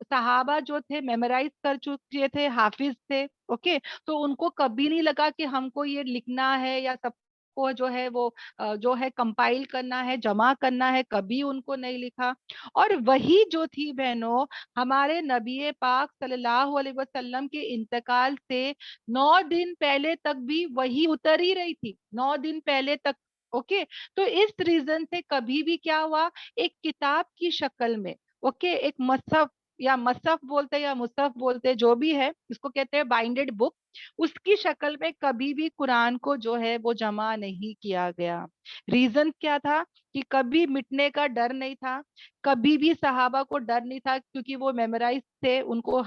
सहाबा जो थे मेमोराइज कर चुके थे, हाफिज थे। ओके, तो उनको कभी नहीं लगा कि हमको ये लिखना है या सबको जो है वो जो है कंपाइल करना है, जमा करना है, कभी उनको नहीं लिखा। और वही जो थी बहनों, हमारे नबी पाक सल्लल्लाहु अलैहि वसल्लम के इंतकाल से 9 दिन पहले तक भी वही उतर ही रही थी, 9 दिन पहले तक। ओके, तो इस रीजन से कभी भी क्या हुआ, एक किताब की शक्ल में, ओके, एक मसहफ या मसहफ बोलते हैं या मुसहफ बोलते हैं, जो भी है, इसको कहते हैं बाइंडेड बुक, उसकी शक्ल में कभी भी कुरान को जो है वो जमा नहीं किया गया। रीजन क्या था, कि कभी मिटने का डर नहीं था, कभी भी सहाबा को डर नहीं था, क्योंकि वो मेमोराइज थे, उनको वो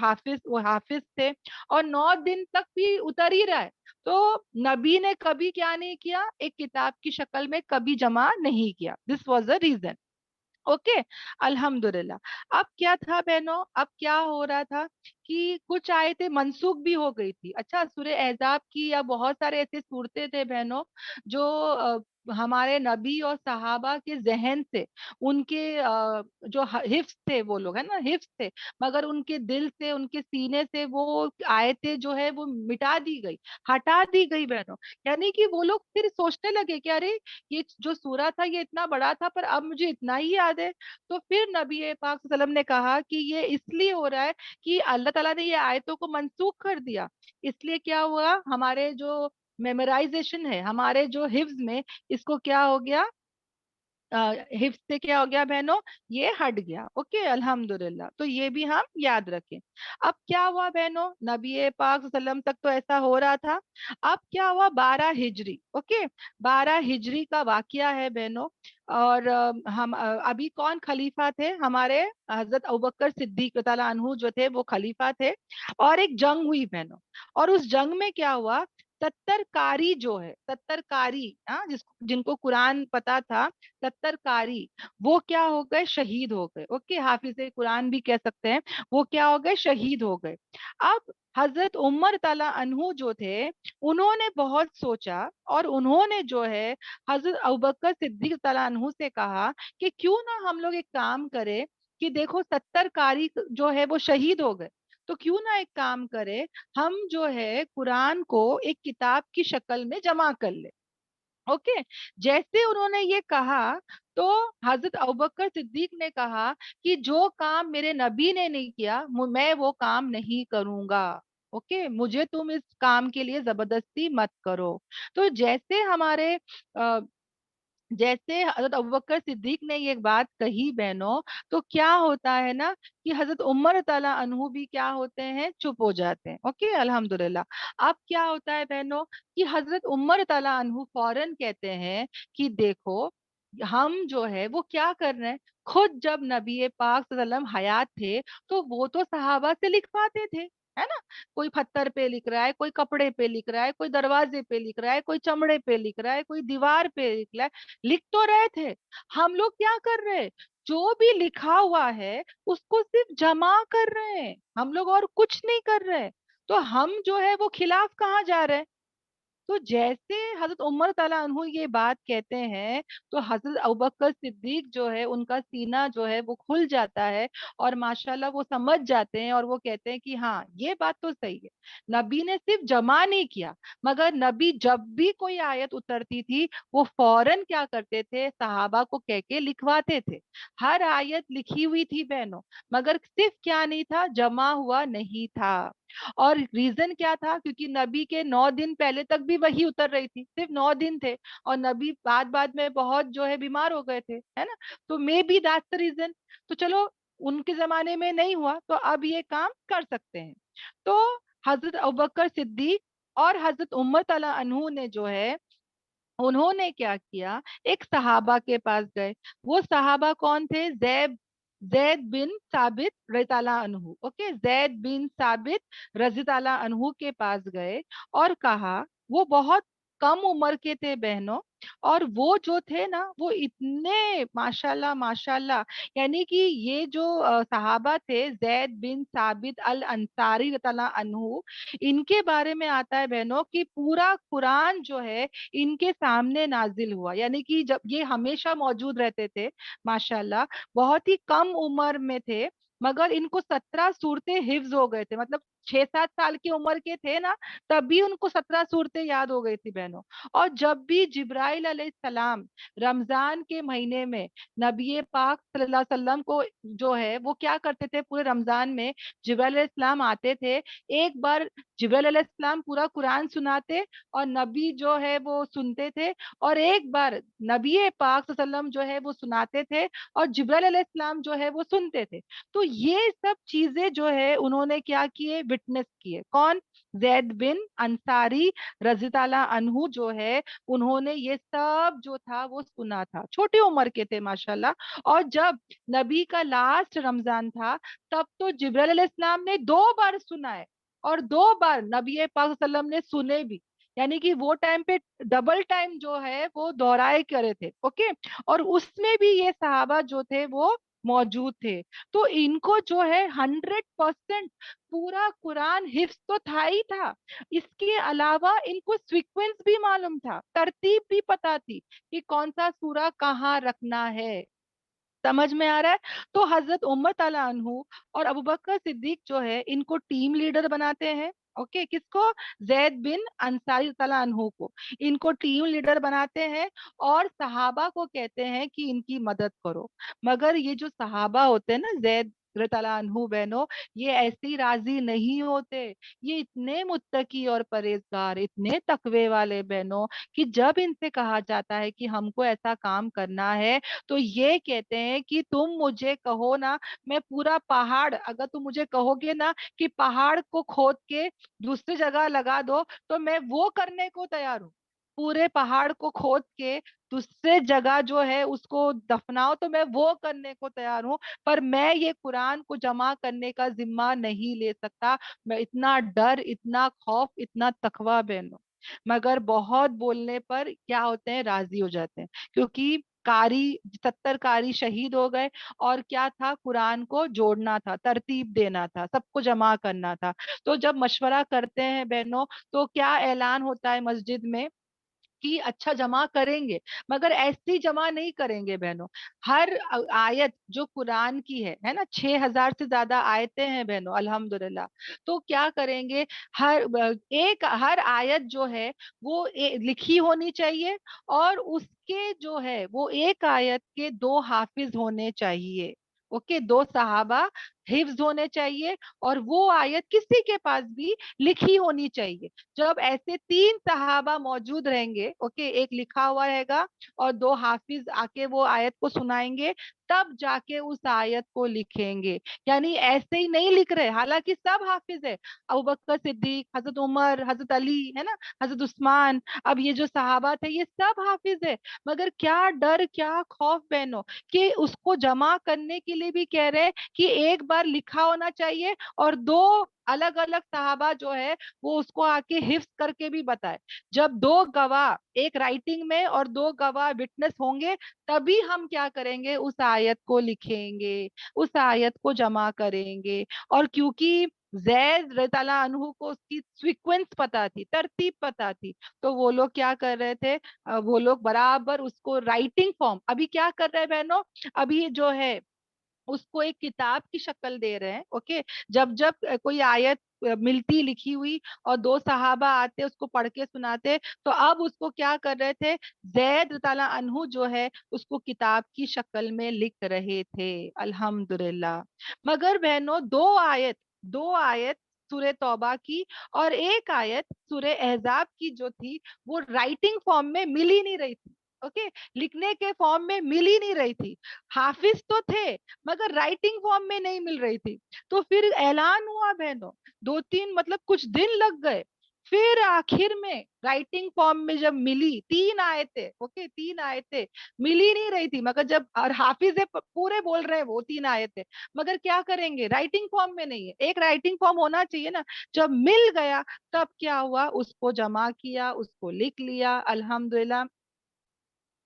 हाफिज थे, और 9 दिन तक भी उतर ही रहा है। तो नबी ने कभी क्या नहीं किया, एक किताब की शक्ल में कभी जमा नहीं किया। This was the reason. Okay, अल्हम्दुलिल्लाह। अब क्या था बहनों, अब क्या हो रहा था कि कुछ आयतें मनसूख भी हो गई थी। अच्छा, सूरह एहज़ाब की या बहुत सारे ऐसे सूरतें थे बहनों जो हमारे नबी और सहाबा के जहन से, उनके जो हिफ्स थे, वो लोग है ना हिफ्स थे, मगर उनके दिल से, उनके सीने से वो आयतें जो है वो मिटा दी गई, हटा दी गई बहनों। यानी कि वो लोग फिर सोचने लगे कि अरे, ये जो सूरा था ये इतना बड़ा था पर अब मुझे इतना ही याद है। तो फिर नबी पाक सल्लल्लाहु अलैहि वसल्लम ने कहा कि ये इसलिए हो रहा है कि अल्लाह ताला ने ये आयतों को मनसूख कर दिया। इसलिए क्या हुआ, हमारे जो मेमोराइजेशन है, हमारे जो हिफ्ज में, इसको क्या हो गया, हिफ्ज से क्या हो गया बहनों, ये हट गया। ओके, अल्हम्दुलिल्लाह। तो ये भी हम याद रखें। अब क्या हुआ बहनों, नबी पाक सल्लम तक तो ऐसा हो रहा था। अब क्या हुआ, 12 हिजरी। ओके, 12 हिजरी का वाकया है बहनों। और हम अभी कौन खलीफा थे हमारे, हजरत अबू बकर सिद्दीक रज़ियल्लाहु अन्हु जो थे वो खलीफा थे। और एक जंग हुई बहनों, और उस जंग में क्या हुआ, 70 कारी जो है, 70 कारी, हाँ, जिसको जिनको कुरान पता था, 70 कारी, वो क्या हो गए, शहीद हो गए। ओके, हाफिज कुरान भी कह सकते हैं, वो क्या हो गए, शहीद हो गए। अब हजरत उमर ताला अनहु जो थे, उन्होंने बहुत सोचा, और उन्होंने जो है हजरत अबू बकर सिद्दीक ताला अनहु से कहा कि क्यों ना हम लोग एक काम करें, कि देखो 70 कारी जो है वो शहीद हो गए, तो क्यों ना एक काम करें, हम जो है कुरान को एक किताब की शक्ल में जमा कर ले। ओके, जैसे उन्होंने ये कहा, तो हजरत अबूबकर सिद्दीक ने कहा कि जो काम मेरे नबी ने नहीं किया, मैं वो काम नहीं करूंगा। ओके, मुझे तुम इस काम के लिए जबरदस्ती मत करो। तो जैसे हजरत अबूबकर सिद्दीक ने ये बात कही बहनों, तो क्या होता है ना, कि हजरत उमर ताला अनहु भी क्या होते हैं, चुप हो जाते हैं। ओके, अल्हम्दुलिल्लाह। अब क्या होता है बहनों, कि हजरत उमर ताला अनहु फौरन कहते हैं कि देखो, हम जो है वो क्या कर रहे हैं, खुद जब नबी पाक सल्लल्लाहु अलैहि वसल्लम हयात थे, तो वो तो सहाबा से लिखवाते थे, है ना। कोई पत्थर पे लिख रहा है, कोई कपड़े पे लिख रहा है, कोई दरवाजे पे लिख रहा है, कोई चमड़े पे लिख रहा है, कोई दीवार पे लिख रहा है, लिख तो रहे थे। हम लोग क्या कर रहे हैं, जो भी लिखा हुआ है उसको सिर्फ जमा कर रहे हैं हम लोग, और कुछ नहीं कर रहे हैं। तो हम जो है वो खिलाफ कहाँ जा रहे हैं। तो जैसे हजरत उमर ताला अन्हु ये बात कहते हैं, तो हजरत अबूबकर सिद्दीक जो है, उनका सीना जो है वो खुल जाता है, और माशाल्लाह वो समझ जाते हैं, और वो कहते हैं कि हाँ, ये बात तो सही है, नबी ने सिर्फ जमा नहीं किया, मगर नबी जब भी कोई आयत उतरती थी, वो फौरन क्या करते थे, सहाबा को कह के लिखवाते थे। हर आयत लिखी हुई थी बहनों, मगर सिर्फ क्या नहीं था, जमा हुआ नहीं था। और रीजन क्या था, क्योंकि नबी के 9 दिन पहले तक भी वही उतर रही थी, सिर्फ 9 दिन थे, और नबी बाद बाद में बहुत जो है बीमार हो गए थे, है ना। तो maybe that's the reason. तो चलो, उनके जमाने में नहीं हुआ, तो अब ये काम कर सकते हैं। तो हजरत अबूबकर सिद्दीक और हजरत उमर तला अनहु ने जो है, उन्होंने क्या किया, एक सहाबा के पास गए। वो सहाबा कौन थे, जैद जैद बिन साबित रज़ियल्लाहु अन्हु। ओके, जैद बिन साबित रज़ियल्लाहु अन्हु के पास गए, और कहा, वो बहुत कम उम्र के थे बहनों, और वो जो थे ना, वो इतने माशाल्लाह माशाल्लाह, यानी कि ये जो सहाबा थे, जैद बिन साबित अल अंसारी रज़ियल्लाहु अन्हु, इनके बारे में आता है बहनों कि पूरा कुरान जो है इनके सामने नाजिल हुआ। यानी कि जब ये हमेशा मौजूद रहते थे, माशाल्लाह, बहुत ही कम उम्र में थे, मगर इनको 17 सूरतें हिफ्ज हो गए थे। मतलब 6-7 साल की उम्र के थे ना, तभी उनको 17 सूरतें याद हो गई थी बहनों। और जब भी जिब्राइल अलैहिस्सलाम रमजान के महीने में नबी पाक सल्लल्लाहु अलैहि वसल्लम को जो है वो क्या करते थे, पूरे रमजान में जिब्राइल अलैहिस्सलाम आते थे। एक बार जिब्राइल अलैहिस्सलाम पूरा कुरान सुनाते, और नबी जो है वो सुनते थे, और एक बार नबी पाक सल्लल्लाहु अलैहि वसल्लम जो है वो सुनाते थे, और जिब्राइल अलैहिस्सलाम जो है वो सुनते थे। तो ये सब चीजें जो है उन्होंने क्या किए, विटनेस किए। कौन, जैद बिन अंसारी रज़ियल्लाहु अन्हु जो है, उन्होंने ये सब जो था वो सुना था, छोटी उम्र के थे माशाल्लाह। और जब नबी का लास्ट रमजान था, तब तो जिब्राइल अलैहिस्सलाम ने 2 बार सुना है, और 2 बार नबी पाक सल्लम ने सुने भी। यानी कि वो टाइम पे डबल टाइम जो है वो दोहराए करे थे। ओके, और उसमें भी ये सहाबा जो थे वो موجود تھے. تو इनको जो है 100% पूरा कुरान हिफ्ज तो था ही था, इसके अलावा इनको सीक्वेंस भी मालूम था, तरतीब भी पता थी कि कौन सा सूरा कहाँ रखना है. समझ में आ रहा है. तो हजरत उमर ताला अन्हु और अबू बकर सिद्दीक जो है इनको टीम लीडर बनाते हैं. ओके, किसको? जैद बिन अंसारी ताला अन्हु को इनको टीम लीडर बनाते हैं और सहाबा को कहते हैं कि इनकी मदद करो. मगर ये जो सहाबा होते हैं ना, जैद ताला अन्हु बहनों, ये ऐसे ही राजी नहीं होते. ये इतने मुत्तकी और परहेजगार, इतने तकवे वाले बहनों, कि जब इनसे कहा जाता है कि हमको ऐसा काम करना है, तो ये कहते हैं कि तुम मुझे कहो ना, मैं पूरा पहाड़, अगर तुम मुझे कहोगे ना कि पहाड़ को खोद के दूसरी जगह लगा दो, तो मैं वो करने को तैयार हूँ. पूरे पहाड़ को खोद के दूसरे जगह जो है उसको दफनाओ, तो मैं वो करने को तैयार हूँ. पर मैं ये कुरान को जमा करने का जिम्मा नहीं ले सकता. मैं इतना डर, इतना खौफ, इतना तकवा बहनों. मगर बहुत बोलने पर क्या होते हैं, राजी हो जाते हैं. क्योंकि कारी 70 कारी शहीद हो गए, और क्या था, कुरान को जोड़ना था, तरतीब देना था, सबको जमा करना था. तो जब मशवरा करते हैं बहनों, तो क्या ऐलान होता है मस्जिद में कि अच्छा जमा करेंगे, मगर ऐसी जमा नहीं करेंगे बहनों. हर आयत जो कुरान की है ना, 6,000 से ज्यादा आयतें हैं बहनों, अल्हम्दुलिल्लाह. तो क्या करेंगे, हर आयत जो है वो लिखी होनी चाहिए, और उसके जो है वो एक आयत के 2 हाफिज होने चाहिए. ओके, 2 सहाबा हिफ्ज होने चाहिए, और वो आयत किसी के पास भी लिखी होनी चाहिए. जब ऐसे 3 सहाबा मौजूद रहेंगे, ओके, एक लिखा हुआ रहेगा और 2 हाफिज आके वो आयत को सुनाएंगे, तब जाके उस आयत को लिखेंगे. यानी ऐसे ही नहीं लिख रहे, हालांकि सब हाफिज है. अबू बकर सिद्दीक, हजरत उमर, हजरत अली, है ना, हजरत उस्मान, अब ये जो सहाबा थे ये सब हाफिज है. मगर क्या डर, क्या खौफ बहनों, कि उसको जमा करने के लिए भी कह रहे हैं कि एक बार लिखा होना चाहिए, और 2 अलग अलग सहाबा जो है वो उसको आके हिफ्ज करके भी बताए. जब 2 गवाह, एक राइटिंग में और 2 गवाह विटनेस होंगे, तभी हम क्या करेंगे, उस आयत को लिखेंगे, उस आयत को जमा करेंगे. और क्योंकि जैद रताला अनहु को उसकी सीक्वेंस पता थी, तरतीब पता थी, तो वो लोग क्या कर रहे थे, वो लोग बराबर उसको राइटिंग फॉर्म, अभी क्या कर रहे हैं बहनों, अभी जो है उसको एक किताब की शक्ल दे रहे हैं. ओके, जब जब कोई आयत मिलती लिखी हुई और 2 सहाबा आते उसको पढ़ के सुनाते, तो अब उसको क्या कर रहे थे, जैद ताला अनहु जो है उसको किताब की शक्ल में लिख रहे थे. अल्हम्दुलिल्लाह. मगर बहनों, 2 आयत सूरे तौबा की और एक आयत सूरे अहजाब की जो थी, वो राइटिंग फॉर्म में मिल ही नहीं रही थी. ओके, लिखने के फॉर्म में मिल ही नहीं रही थी. हाफिज तो थे, मगर राइटिंग फॉर्म में नहीं मिल रही थी. तो फिर ऐलान हुआ बहनों, 2-3 मतलब कुछ दिन लग गए. फिर आखिर में राइटिंग फॉर्म में जब मिली 3 आयतें, ओके, 3 आयतें मिल ही नहीं रही थी. मगर जब, और हाफिज है, पूरे बोल रहे हैं वो 3 आयतें, मगर क्या करेंगे, राइटिंग फॉर्म में नहीं है. एक राइटिंग फॉर्म होना चाहिए ना. जब मिल गया, तब क्या हुआ, उसको जमा किया, उसको लिख लिया. अल्हम्दुलिल्लाह.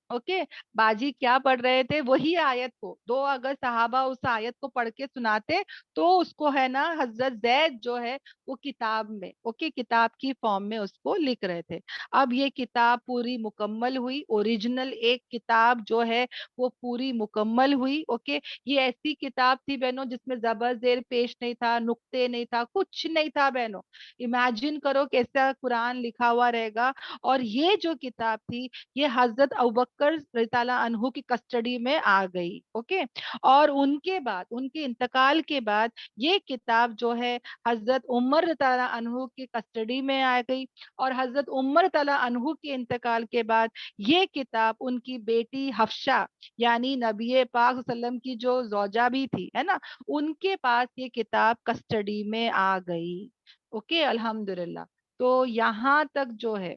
ओके, बाजी क्या पढ़ रहे थे, वही आयत को 2 अगर सहाबा उस आयत को पढ़ के सुनाते, तो उसको है ना हजरत जैद जो है वो किताब में, ओके, किताब की फॉर्म में उसको लिख रहे थे. अब ये किताब पूरी मुकम्मल हुई, ओरिजिनल एक किताब जो है वो पूरी मुकम्मल हुई. ओके, ये ऐसी किताब थी बहनों जिसमें जबर जेर पेश नहीं था, नुक्ते नहीं था, कुछ नहीं था बहनों. इमेजिन करो कैसा कुरान लिखा हुआ रहेगा. और ये जो किताब थी, ये हजरत अबूबकर रज़ियल्लाहु अन्हु की कस्टडी में आ गई. ओके, और उनके बाद, उनके इंतकाल के बाद, ये किताब जो है हजरत उमर रज़ियल्लाहु अन्हु की कस्टडी में आ गई. और हजरत उमर रज़ियल्लाहु अन्हु के इंतकाल के बाद ये किताब उनकी बेटी हफ्सा, यानी नबी पाक वसल्लम की जो जौजा भी थी, है ना, उनके पास ये किताब कस्टडी में आ गई. ओके, अल्हम्दुलिल्लाह. तो यहाँ तक जो है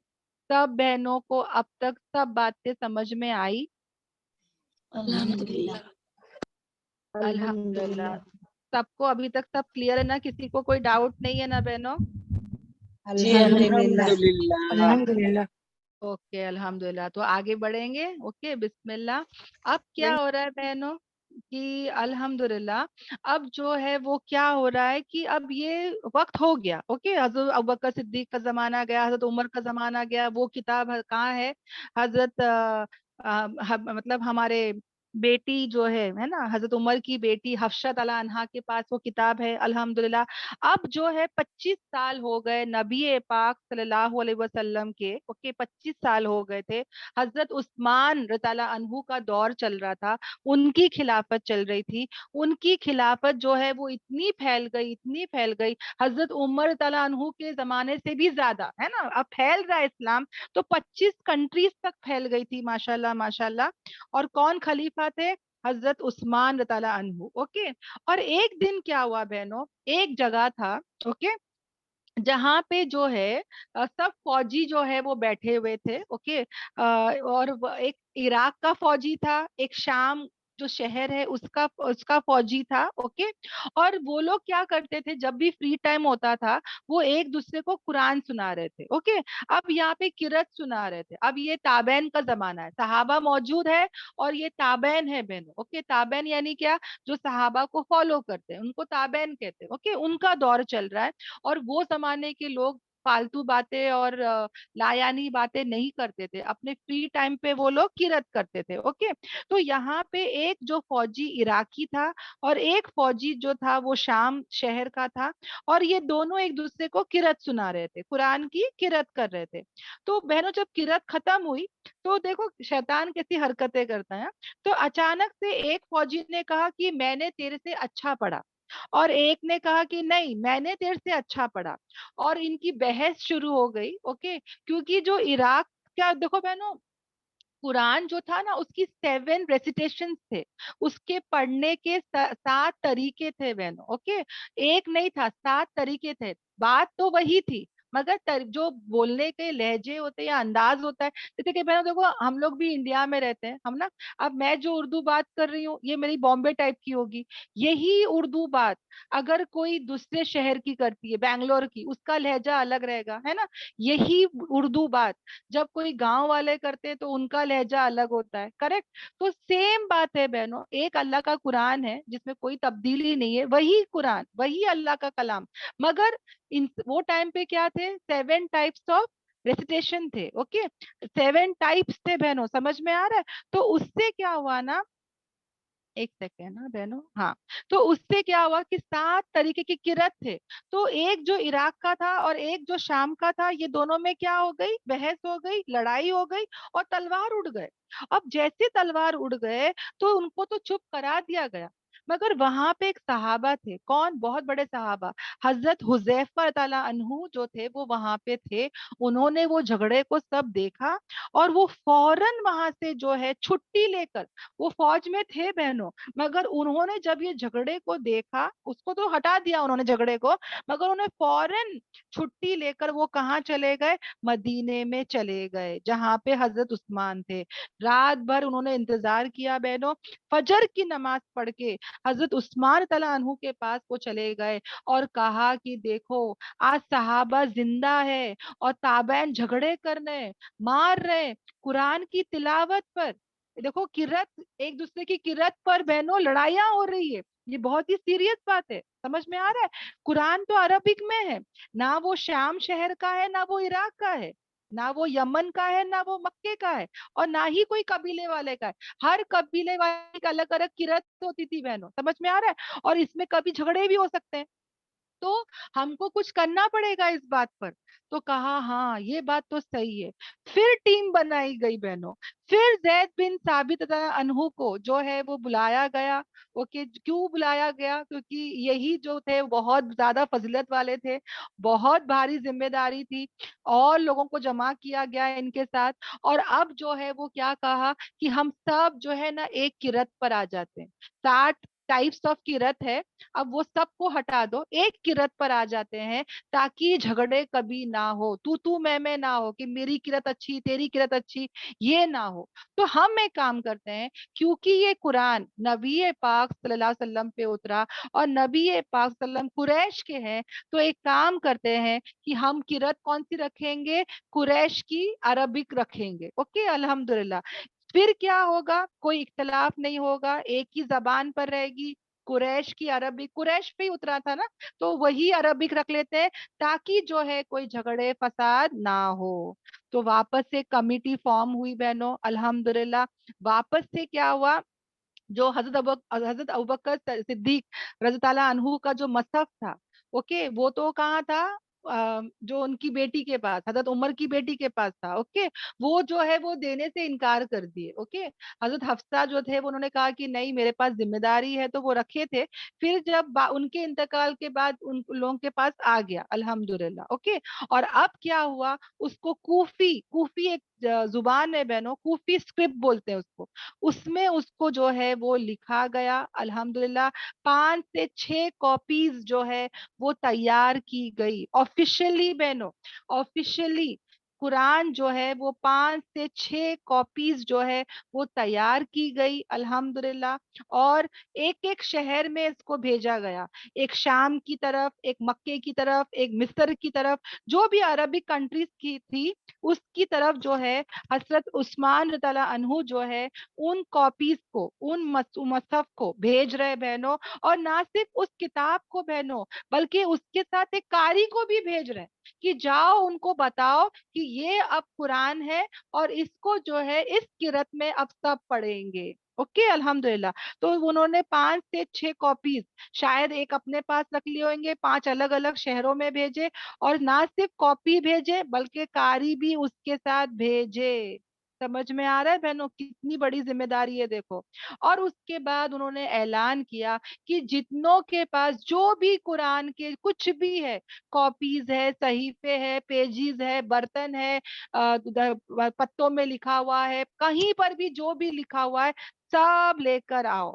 सब बहनों को अब तक सब बातें समझ में आई. अल्हम्दुलिल्लाह. अल्हम्दुलिल्लाह. अल्हम्दुलिल्लाह. सबको अभी तक सब क्लियर है ना, किसी को कोई डाउट नहीं है ना बहनों? जी अल्हम्दुलिल्लाह. अल्हम्दुलिल्लाह. अल्हम्दुलिल्लाह. ओके, अल्हम्दुलिल्लाह. तो आगे बढ़ेंगे. ओके, बिस्मिल्लाह. अब क्या हो रहा है बहनों, کہ الحمدللہ اب جو ہے وہ کیا ہو رہا ہے کہ اب یہ وقت ہو گیا. اوکے, حضرت ابوبکر صدیق کا زمانہ گیا, حضرت عمر کا زمانہ گیا. وہ کتاب کہاں ہے؟ حضرت مطلب ہمارے بیٹی جو ہے نا, حضرت عمر کی بیٹی حفصہ تعالی عنہا کے پاس وہ کتاب ہے الحمدللہ. اب جو ہے 25 سال ہو گئے نبی پاک صلی اللہ علیہ وسلم کے. اوکے, 25 سال ہو گئے تھے. حضرت عثمان رضی اللہ عنہ کا دور چل رہا تھا, ان کی خلافت چل رہی تھی. ان کی خلافت جو ہے وہ اتنی پھیل گئی, اتنی پھیل گئی, حضرت عمر تعالیٰ عنہ کے زمانے سے بھی زیادہ ہے نا. اب پھیل رہا ہے اسلام, تو 25 کنٹریز تک پھیل گئی تھی ماشاءاللہ ماشاءاللہ. اور کون خلیفہ تھے؟ حضرت عثمان رضی اللہ عنہ. اوکے, اور ایک دن کیا ہوا بہنوں, ایک جگہ تھا اوکے جہاں پہ جو ہے سب فوجی جو ہے وہ بیٹھے ہوئے تھے. اوکے, اور ایک عراق کا فوجی تھا, ایک شام جو شہر ہے اس کا فوجی تھا. اوکے, اور وہ لوگ کیا کرتے تھے, جب بھی فری ٹائم ہوتا تھا وہ ایک دوسرے کو قرآن سنا رہے تھے. اوکے, اب یہاں پہ قرات سنا رہے تھے. اب یہ تابعین کا زمانہ ہے, صحابہ موجود ہے اور یہ تابعین ہے بہنوں. اوکے, تابعین یعنی کیا؟ جو صحابہ کو فالو کرتے ہیں ان کو تابعین کہتے ہیں. اوکے, ان کا دور چل رہا ہے. اور وہ زمانے کے لوگ فالتو باتیں اور لایانی باتیں نہیں کرتے تھے, اپنے فری ٹائم پہ وہ لوگ قرات کرتے تھے. اوکے, تو یہاں پہ ایک جو فوجی عراقی تھا اور ایک فوجی جو تھا وہ شام شہر کا تھا, اور یہ دونوں ایک دوسرے کو قرات سنا رہے تھے, قرآن کی قرات کر رہے تھے. تو بہنوں جب قرات ختم ہوئی تو دیکھو شیطان کیسی حرکتیں کرتا ہے. تو اچانک سے ایک فوجی نے کہا کہ میں نے تیرے سے اچھا پڑھا, اور ایک نے کہا کہ نہیں میں نے تیرے سے اچھا پڑھا, اور ان کی بحث شروع ہو گئی. اوکے, کیونکہ جو عراق کیا دیکھو بہنوں, قرآن جو تھا نا اس کی 7 تھے, اس کے پڑھنے کے 7 طریقے تھے بہنوں. اوکے, ایک نہیں تھا, 7 طریقے تھے. بات تو وہی تھی, مگر جو بولنے کے لہجے ہوتے ہیں یا انداز ہوتا ہے. جیسے کہ بہنوں دیکھو ہم لوگ بھی انڈیا میں رہتے ہیں ہم نا, اب میں جو اردو بات کر رہی ہوں یہ میری بامبے ٹائپ کی ہوگی. یہی اردو بات اگر کوئی دوسرے شہر کی کرتی ہے, بنگلور کی, اس کا لہجہ الگ رہے گا ہے نا. یہی اردو بات جب کوئی گاؤں والے کرتے ہیں تو ان کا لہجہ الگ ہوتا ہے. کریکٹ. تو سیم بات ہے بہنوں, ایک اللہ کا قرآن ہے جس میں کوئی تبدیلی نہیں ہے, وہی قرآن وہی اللہ کا کلام. مگر وہ ٹائم پہ کیا تھے, 7 ٹائپس آف ریسیٹیشن تھے. اوکے, 7 ٹائپس تھے بہنوں, سمجھ میں آ رہا ہے؟ تو اس سے کیا ہوا نا, ایک سیکنڈ نا بہنوں, ہاں, تو اس سے کیا ہوا کہ 7 طریقے کی قرات تھے. تو ایک جو عراق کا تھا اور ایک جو شام کا تھا, یہ دونوں میں کیا ہو گئی, بحث ہو گئی, لڑائی ہو گئی, اور تلوار اڑ گئے. اب جیسے تلوار اڑ گئے تو ان کو تو چپ کرا دیا گیا. مگر وہاں پہ ایک صحابہ تھے, کون, بہت بڑے صحابہ, حضرت حذیفہ تعالیٰ عنہ جو تھے وہ وہاں پہ تھے. انہوں نے وہ جھگڑے کو سب دیکھا, اور وہ فوراً وہاں سے جو ہے چھٹی لے کر, وہ فوج میں تھے بہنوں, مگر انہوں نے جب یہ جھگڑے کو دیکھا, اس کو تو ہٹا دیا انہوں نے جھگڑے کو, مگر انہیں فوراً چھٹی لے کر وہ کہاں چلے گئے, مدینے میں چلے گئے جہاں پہ حضرت عثمان تھے. رات بھر انہوں نے انتظار کیا بہنوں, فجر کی نماز پڑھ کے حضرت عثمان تعالیٰ عنہ کے پاس وہ چلے گئے, اور کہا کہ دیکھو آج صحابہ زندہ ہے اور تابعین جھگڑے کرنے, مار رہے قرآن کی تلاوت پر. دیکھو قرات, ایک دوسرے کی قرات پر بہنوں لڑائیاں ہو رہی ہے, یہ بہت ہی سیریس بات ہے, سمجھ میں آ رہا ہے؟ قرآن تو عربک میں ہے, نہ وہ شام شہر کا ہے نہ وہ عراق کا ہے, نہ وہ یمن کا ہے نہ وہ مکے کا ہے, اور نہ ہی کوئی قبیلے والے کا ہے. ہر قبیلے والے کی الگ الگ قرات ہوتی تھی بہنوں, سمجھ میں آ رہا ہے؟ اور اس میں کبھی جھگڑے بھی ہو سکتے ہیں, تو ہم کو کچھ کرنا پڑے گا اس بات پر. تو کہا ہاں یہ بات تو صحیح ہے. پھر ٹیم بنائی گئی بہنوں, پھر زید بن ثابت عنہ کو جو ہے وہ بلایا گیا. اوکے, کیوں بلایا گیا, کیونکہ یہی جو تھے بہت زیادہ فضیلت والے تھے, بہت بھاری ذمہ داری تھی, اور لوگوں کو جمع کیا گیا ان کے ساتھ. اور اب جو ہے وہ کیا کہا کہ ہم سب جو ہے نا ایک قرات پر آ جاتے ہیں. 7 ٹائپس آف قرات ہے, اب وہ سب کو ہٹا دو, ایک قرات پر آ جاتے ہیں, تاکہ جھگڑے کبھی نہ ہو, تو میں نہ ہو کہ میری قرات اچھی تیری قرات اچھی, یہ نہ ہو. تو ہم ایک کام کرتے ہیں, کیونکہ یہ قرآن نبی پاک صلی اللہ علیہ وسلم پہ اترا اور نبی پاک صلی اللہ علیہ وسلم قریش کے ہیں, تو ایک کام کرتے ہیں کہ ہم قرات کون سی رکھیں گے, قریش کی عربک رکھیں گے. اوکے, الحمدللہ. پھر کیا ہوگا؟ کوئی اختلاف نہیں ہوگا، ایک ہی زبان پر رہے گی. قریش کی عربک، قریش پہ ہی اترا تھا نا، تو وہی عربک رکھ لیتے ہیں تاکہ جو ہے کوئی جھگڑے فساد نہ ہو. تو واپس سے کمیٹی فارم ہوئی بہنوں الحمدللہ. واپس سے کیا ہوا؟ جو حضرت ابوبکر صدیق رضی اللہ عنہ کا جو مصحف تھا، اوکے، وہ تو کہاں تھا؟ جو ان کی بیٹی کے پاس، حضرت عمر کی بیٹی کے پاس تھا. اوکے، وہ جو ہے وہ دینے سے انکار کر دیے. اوکے، حضرت حفصہ جو تھے وہ انہوں نے کہا کہ نہیں میرے پاس ذمہ داری ہے، تو وہ رکھے تھے. پھر جب ان کے انتقال کے بعد ان لوگوں کے پاس آ گیا الحمدللہ. اوکے، اور اب کیا ہوا؟ اس کو کوفی ایک زبان ہے بہنوں، کوفی اسکرپٹ بولتے ہیں اس کو. اس میں اس کو جو ہے وہ لکھا گیا الحمدللہ. 5 سے 6 کاپیز جو ہے وہ تیار کی گئی آفیشلی بہنوں. آفیشلی قرآن جو ہے وہ 5 سے 6 کاپیز جو ہے وہ تیار کی گئی الحمدللہ. اور ایک ایک شہر میں اس کو بھیجا گیا، ایک شام کی طرف، ایک مکے کی طرف، ایک مصر کی طرف، جو بھی عربک کنٹریز کی تھی اس کی طرف جو ہے حضرت عثمان رضی اللہ عنہ جو ہے ان کاپیز کو، ان مصحف کو بھیج رہے بہنوں. اور نہ صرف اس کتاب کو بہنوں، بلکہ اس کے ساتھ ایک قاری کو بھی بھیج رہے کہ جاؤ ان کو بتاؤ کہ یہ اب قرآن ہے اور اس کو جو ہے اس قرت میں اب سب پڑھیں گے. اوکے الحمدللہ. تو انہوں نے 5 سے 6 کاپیز شاید ایک اپنے پاس رکھ لیے ہوئیں گے، 5 الگ الگ شہروں میں بھیجے. اور نہ صرف کاپی بھیجے بلکہ قاری بھی اس کے ساتھ بھیجے. سمجھ میں آ رہا ہے بہنوں کتنی بڑی ذمہ داری ہے؟ دیکھو. اور اس کے بعد انہوں نے اعلان کیا کہ جتنوں کے پاس جو بھی قرآن کے کچھ بھی ہے، کاپیز ہے، صحیفے ہے، پیجز ہے، برتن ہے، پتوں میں لکھا ہوا ہے، کہیں پر بھی جو بھی لکھا ہوا ہے سب لے کر آؤ.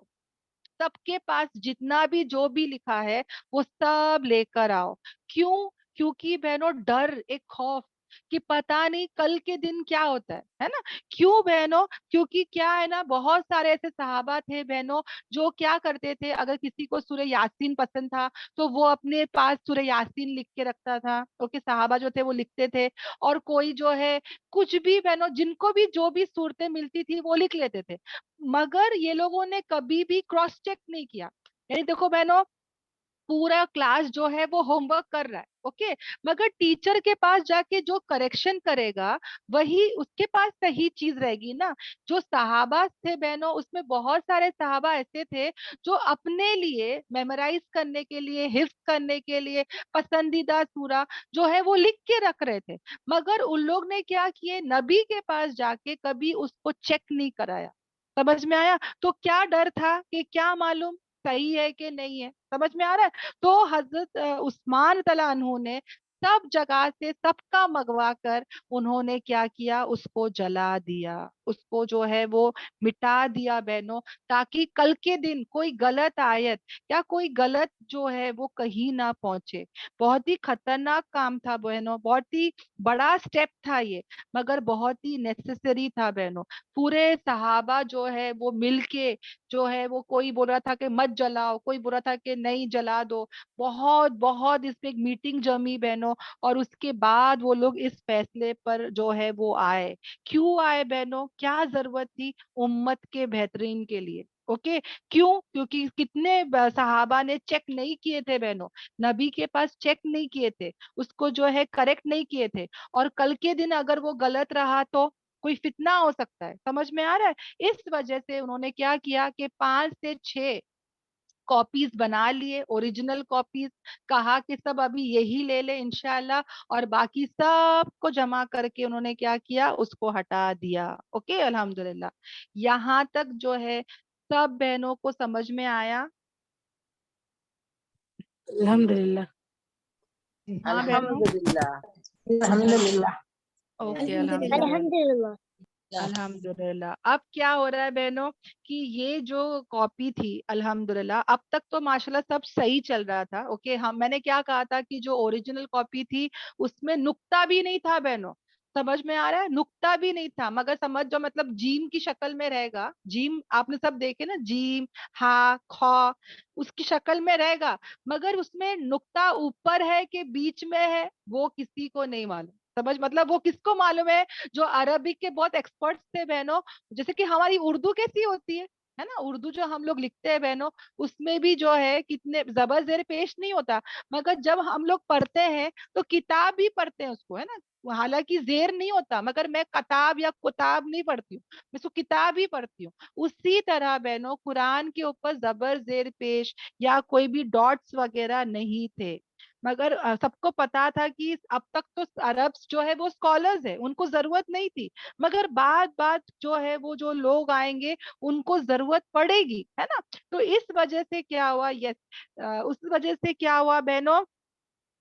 سب کے پاس جتنا بھی جو بھی لکھا ہے وہ سب لے کر آؤ. کیوں؟ کیونکہ بہنوں ڈر، ایک خوف کہ پتا نہیں کل کے دن کیا ہوتا ہے نا. کیوں بہنوں؟ کیونکہ کیا ہے نا، بہت سارے ایسے صحابہ تھے بہنوں جو کیا کرتے تھے، اگر کسی کو سورہ یاسین پسند تھا تو وہ اپنے پاس سورہ یاسین لکھ کے رکھتا تھا. اوکے، صحابہ جو تھے وہ لکھتے تھے. اور کوئی جو ہے کچھ بھی بہنوں، جن کو بھی جو بھی صورتیں ملتی تھی وہ لکھ لیتے تھے. مگر یہ لوگوں نے کبھی بھی کراس چیک نہیں کیا. یعنی دیکھو بہنوں، پورا کلاس جو ہے وہ ہوم ورک کر رہا ہے، اوکے، مگر ٹیچر کے پاس جا کے جو کریکشن کرے گا وہی اس کے پاس صحیح چیز رہے گی نا. جو صحابہ تھے بہنوں، اس میں بہت سارے صحابہ ایسے تھے جو اپنے لیے میمورائز کرنے کے لیے، حفظ کرنے کے لیے پسندیدہ سورہ جو ہے وہ لکھ کے رکھ رہے تھے. مگر ان لوگ نے کیا کیے، نبی کے پاس جا کے کبھی اس کو چیک نہیں کرایا. سمجھ میں آیا؟ تو کیا ڈر تھا کہ کیا معلوم صحیح ہے کہ نہیں ہے. سمجھ میں آ رہا ہے؟ تو حضرت عثمان تعالیٰ عنہ نے سب جگہ سے سب کا منگوا کر انہوں نے کیا کیا، اس کو جلا دیا، اس کو جو ہے وہ مٹا دیا بہنوں، تاکہ کل کے دن کوئی غلط آیت یا کوئی غلط جو ہے وہ کہیں نہ پہنچے. بہت ہی خطرناک کام تھا بہنوں، بہت ہی بڑا سٹیپ تھا یہ، مگر بہت ہی نیسیسری تھا بہنوں. پورے صحابہ جو ہے وہ مل کے جو ہے وہ، کوئی بول رہا تھا کہ مت جلاؤ، کوئی بول رہا تھا کہ نہیں جلا دو. بہت بہت اس پہ ایک میٹنگ جمی بہنوں، اور اس کے بعد وہ لوگ اس فیصلے پر جو ہے وہ آئے. کیوں آئے بہنوں؟ کیا ضرورت تھی؟ امت کے بہترین کے لیے. اوکے، کیوں؟ کیونکہ کتنے صحابہ نے چیک نہیں کیے تھے بہنوں، نبی کے پاس چیک نہیں کیے تھے، اس کو جو ہے کریکٹ نہیں کیے تھے. اور کل کے دن اگر وہ غلط رہا تو کوئی فتنہ ہو سکتا ہے. سمجھ میں آ رہا ہے؟ اس وجہ سے انہوں نے کیا کیا کہ 5 سے 6 کاپیز بنا لیے، اوریجنل کاپیز. کہا کہ سب ابھی یہی لے لے انشاءاللہ، اور باقی سب کو جمع کر کے انہوں نے کیا کیا، اس کو ہٹا دیا. اوکے الحمدللہ. یہاں تک جو ہے سب بہنوں کو سمجھ میں آیا؟ الحمدللہ. ہاں بہنوں. الحمدللہ. الحمدللہ. اوکے الحمدللہ. الحمدللہ. اب کیا ہو رہا ہے بہنوں کہ یہ جو کاپی تھی الحمدللہ، اب تک تو ماشاءاللہ سب صحیح چل رہا تھا. اوکے، میں نے کیا کہا تھا کہ جو اوریجنل کاپی تھی اس میں نقطہ بھی نہیں تھا بہنوں. سمجھ میں آ رہا ہے؟ نقطہ بھی نہیں تھا، مگر سمجھ جو مطلب جیم کی شکل میں رہے گا. جیم آپ نے سب دیکھے نا، جیم، ہا، کھا، اس کی شکل میں رہے گا. مگر اس میں نقطہ اوپر ہے کہ بیچ میں ہے وہ کسی کو نہیں معلوم. समझ मतलब वो किसको मालूम है, जो अरबिक के बहुत एक्सपर्ट्स थे बहनों, जैसे कि हमारी उर्दू कैसी होती है ना, उर्दू जो हम लोग लिखते हैं बहनों, उसमें भी जो है कितने जबर जेर पेश नहीं होता, मगर जब हम लोग पढ़ते हैं तो किताब भी पढ़ते हैं उसको, है ना, हालांकि जेर नहीं होता, मगर मैं कताब या कुताब नहीं पढ़ती हूँ, मैं उसको किताब ही पढ़ती हूँ। उसी तरह बहनों कुरान के ऊपर जबर जेर पेश या कोई भी डॉट्स वगैरह नहीं थे, मगर सबको पता था कि अब तक तो अरब्स जो है वो स्कॉलर्स है, उनको जरूरत नहीं थी, मगर बाद बाद जो है वो जो लोग आएंगे उनको जरूरत पड़ेगी, है ना। तो इस वजह से क्या हुआ, यस, उस वजह से क्या हुआ बहनों,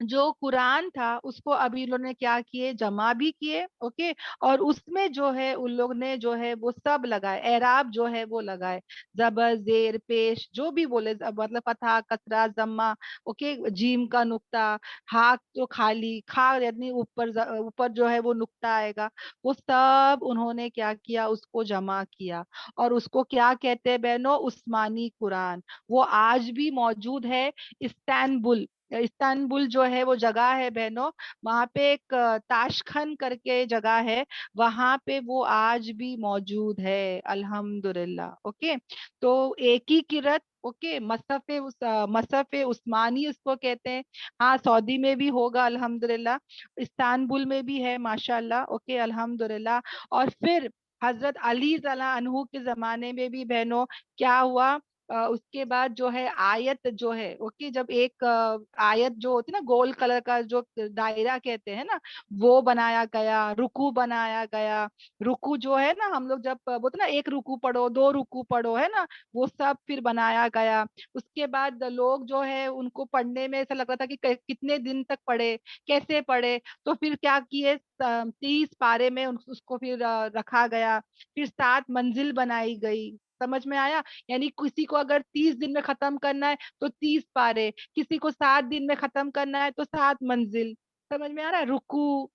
जो कुरान था उसको अभी लोगों ने क्या किए, जमा भी किए, ओके, और उसमें जो है उन लोग ने जो है वो सब लगाए, एराब जो है वो लगाए, जबर जेर पेश जो भी बोले, मतलब फतहा कसरा जम्मा, ओके, जीम का नुक्ता, हाथ जो खाली खा यानी ऊपर ऊपर जो है वो नुक्ता आएगा, वो सब उन्होंने क्या किया, उसको जमा किया, और उसको क्या कहते हैं बहनों, उस्मानी कुरान। वो आज भी मौजूद है, इस्तांबुल, इस्तांबुल जो है वो जगह है बहनों, वहां पे एक ताशखन करके जगह है, वहां पे वो आज भी मौजूद है, अल्हम्दुलिल्लाह, ओके। तो एकीकृत, ओके, मसफ़े मसफ़े उस्मानी उसको कहते हैं। हाँ, सऊदी में भी होगा अल्हम्दुलिल्लाह, इस्तांबुल में भी है माशाल्लाह, ओके, अल्हम्दुलिल्लाह। और फिर हजरत अली तआला अन्हु के जमाने में भी बहनों क्या हुआ, उसके बाद जो है आयत जो है, ओके, जब एक आयत जो होती है ना, गोल कलर का जो दायरा कहते हैं ना, वो बनाया गया, रुकू बनाया गया, रुकू जो है ना, हम लोग जब बोलते ना एक रुकू पढ़ो, दो रुकू पढ़ो, है ना, वो सब फिर बनाया गया। उसके बाद लोग जो है उनको पढ़ने में ऐसा लग रहा था कि कितने दिन तक पढ़े, कैसे पढ़े, तो फिर क्या किए, 30 पारे में उसको फिर रखा गया, फिर 7 मंजिल बनाई गई, समझ में आया, यानी किसी को अगर 30 दिन में खत्म करना है तो 30 पारे, किसी को 7 दिन में खत्म करना है तो 7 मंजिल, समझ में आ रहा है, रुकू,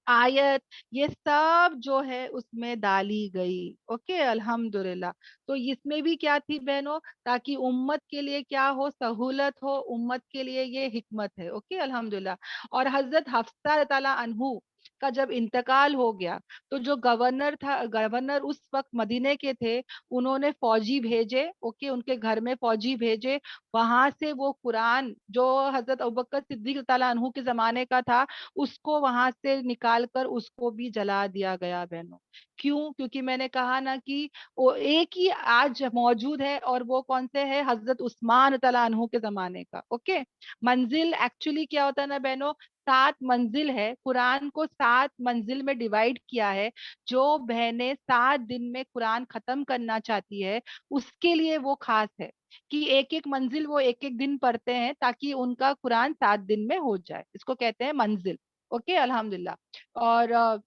आयत, ये सब जो है उसमें डाली गई, ओके, अल्हम्दुलिल्लाह। तो इसमें भी क्या थी बहनों, ताकि उम्मत के लिए क्या हो, सहूलत हो, उम्मत के लिए ये हिकमत है, ओके, अल्हम्दुलिल्लाह। और हजरत हफ्सा ताला अनहु का जब इंतकाल हो गया, तो जो गवर्नर था, गवर्नर उस वक्त मदीने के थे, उन्होंने फौजी भेजे, ओके, उनके घर में फौजी भेजे, वहां से वो कुरान जो हजरत अबू बकर सिद्दीक ताला अनहु के जमाने का था, उसको वहां से निकाल कर उसको भी जला दिया गया बहनों। क्यों, क्योंकि मैंने कहा ना कि वो एक ही आज मौजूद है, और वो कौन से है, हजरत उस्मान तआला अन्हु के जमाने का, ओके। मंजिल एक्चुअली क्या होता है ना बहनों, 7 मंजिल है, कुरान को 7 मंजिल में डिवाइड किया है, जो बहनें 7 दिन में कुरान खत्म करना चाहती है उसके लिए वो खास है, कि एक एक मंजिल वो एक एक दिन पढ़ते हैं, ताकि उनका कुरान 7 दिन में हो जाए, इसको कहते हैं मंजिल, ओके, अल्हम्दुलिल्लाह। और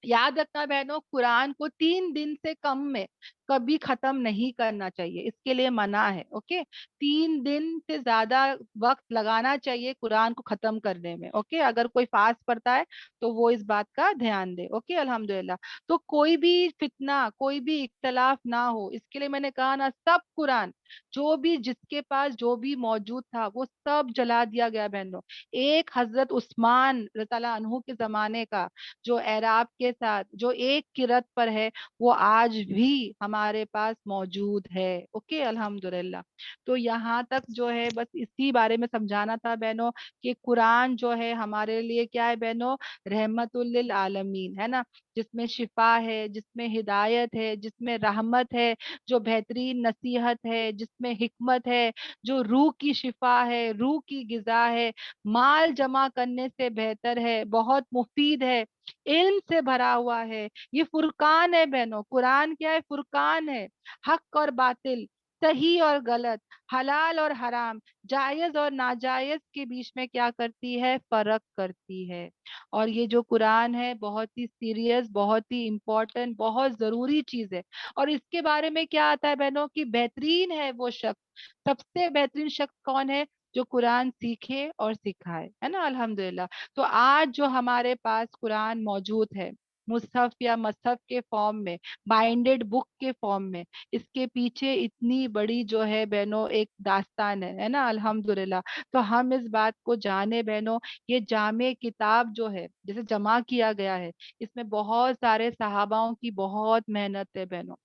याद रखना बहनों, कुरान को 3 दिन से कम में कभी खत्म नहीं करना चाहिए, इसके लिए मना है, ओके। 3 दिन से ज्यादा वक्त लगाना चाहिए कुरान को खत्म करने में, ओके, अगर कोई फास्ट पढ़ता है तो वो इस बात का ध्यान दे, ओके, अल्हम्दुलिल्लाह। तो कोई भी फितना, कोई भी इख्तलाफ ना हो, इसके लिए मैंने कहा ना, सब कुरान जो भी जिसके पास जो भी मौजूद था वो सब जला दिया गया बहनों। एक हजरत उस्मान रताला अनहु के जमाने का जो एराब के साथ जो एक किरत पर है, वो आज भी हमारे पास मौजूद है, ओके, अल्हम्दुलिल्लाह। तो यहाँ तक जो है बस इसी बारे में समझाना था बहनों, कि कुरान जो है हमारे लिए क्या है बहनों, रहमतुल लिल आलमीन, है ना, जिसमें शिफा है, जिसमें हिदायत है, जिसमें रहमत है, जो बेहतरीन नसीहत है, जिसमें हिकमत है, जो रूह की शिफा है, रूह की गिजा है, माल जमा करने से बेहतर है, बहुत मुफीद है, इल्म से भरा हुआ है, ये फुरकान है बहनों, कुरान क्या है, फुरकान है, हक और बातिल, सही और गलत, हलाल और हराम, जायज और नाजायज के बीच में क्या करती है, फर्क करती है। और ये जो कुरान है बहुत ही सीरियस, बहुत ही इम्पोर्टेंट, बहुत जरूरी चीज है। और इसके बारे में क्या आता है बहनों, की बेहतरीन है वो शख्स, सबसे बेहतरीन शख्स कौन है, जो कुरान सीखे और सिखाए, है ना, अल्हम्दुलिल्लाह। तो आज जो हमारे पास कुरान मौजूद है, مصحف یا مصحف کے فارم میں، بائنڈیڈ بک کے فارم میں. اس کے پیچھے اتنی بڑی جو ہے بہنوں ایک داستان ہے نا الحمدللہ. تو ہم اس بات کو جانے بہنوں، یہ جامع کتاب جو ہے جسے جمع کیا گیا ہے، اس میں بہت سارے صحاباؤں کی بہت محنت ہے بہنوں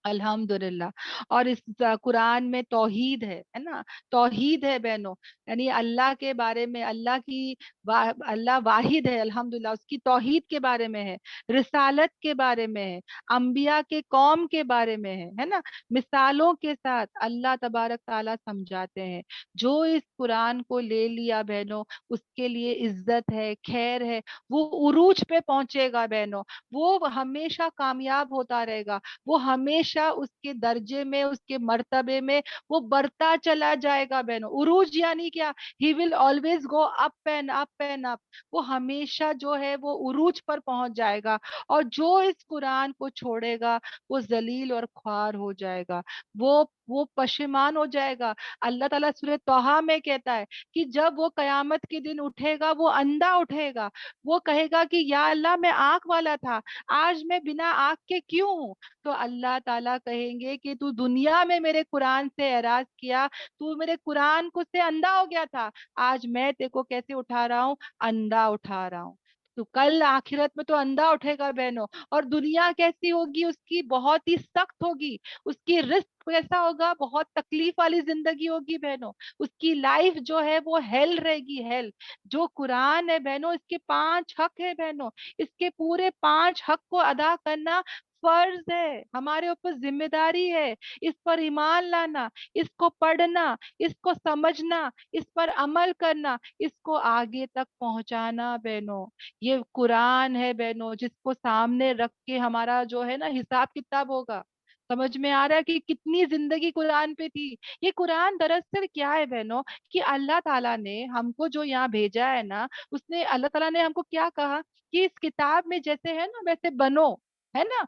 الحمدللہ. اور اس قرآن میں توحید ہے نا، توحید ہے بہنوں. یعنی اللہ کے بارے میں، اللہ کی اللہ واحد ہے الحمدللہ، اس کی توحید کے بارے میں ہے، رسالت کے بارے میں ہے، انبیاء کے قوم کے بارے میں ہے نا. مثالوں کے ساتھ اللہ تبارک تعالیٰ سمجھاتے ہیں. جو اس قرآن کو لے لیا بہنوں، اس کے لیے عزت ہے، خیر ہے، وہ عروج پہ پہنچے گا بہنوں، وہ ہمیشہ کامیاب ہوتا رہے گا، وہ ہمیشہ اس کے درجے میں، اس کے مرتبے میں وہ بڑھتا چلا جائے گا بہنوں. عروج یعنی کیا؟ He will always go up and up and up. وہ ہمیشہ جو ہے وہ عروج پر پہنچ جائے گا. اور جو اس قرآن کو چھوڑے گا وہ ذلیل اور خوار ہو جائے گا، وہ پشیمان ہو جائے گا. اللہ تعالیٰ سورہ طٰہٰ میں کہتا ہے کہ جب وہ قیامت کے دن اٹھے گا وہ اندھا اٹھے گا، وہ کہے گا کہ یا اللہ میں آنکھ والا تھا، آج میں بنا آنکھ کے کیوں ہوں؟ تو اللہ تعالیٰ کہیں گے کہ تو دنیا میں میرے قرآن سے اعراض کیا، تو میرے قرآن کو سے اندھا ہو گیا تھا، آج میں تیرے کو کیسے اٹھا رہا ہوں؟ اندھا اٹھا رہا ہوں. تو کل آخرت میں تو اندھا اٹھے گا بہنوں. اور دنیا کیسی ہوگی؟ اس کی بہت ہی سخت ہوگی، اس کی رزق کیسا ہوگا؟ بہت تکلیف والی زندگی ہوگی بہنوں. اس کی لائف جو ہے وہ ہیل رہے گی، ہیل. جو قرآن ہے بہنوں، اس کے 5 حق ہے بہنوں، اس کے پورے 5 حق کو ادا کرنا فرض ہے، ہمارے اوپر ذمہ داری ہے. اس پر ایمان لانا، اس کو پڑھنا، اس کو سمجھنا، اس پر عمل کرنا، اس کو آگے تک پہنچانا بہنوں. یہ قرآن ہے بہنوں، جس کو سامنے رکھ کے ہمارا جو ہے نا حساب کتاب ہوگا. سمجھ میں آ رہا ہے کہ کتنی زندگی قرآن پہ تھی. یہ قرآن دراصل کیا ہے بہنوں کہ اللہ تعالیٰ نے ہم کو جو یہاں بھیجا ہے نا، اس نے اللہ تعالیٰ نے ہم کو کیا کہا کہ اس کتاب میں جیسے ہے نا ویسے بنو، ہے نا.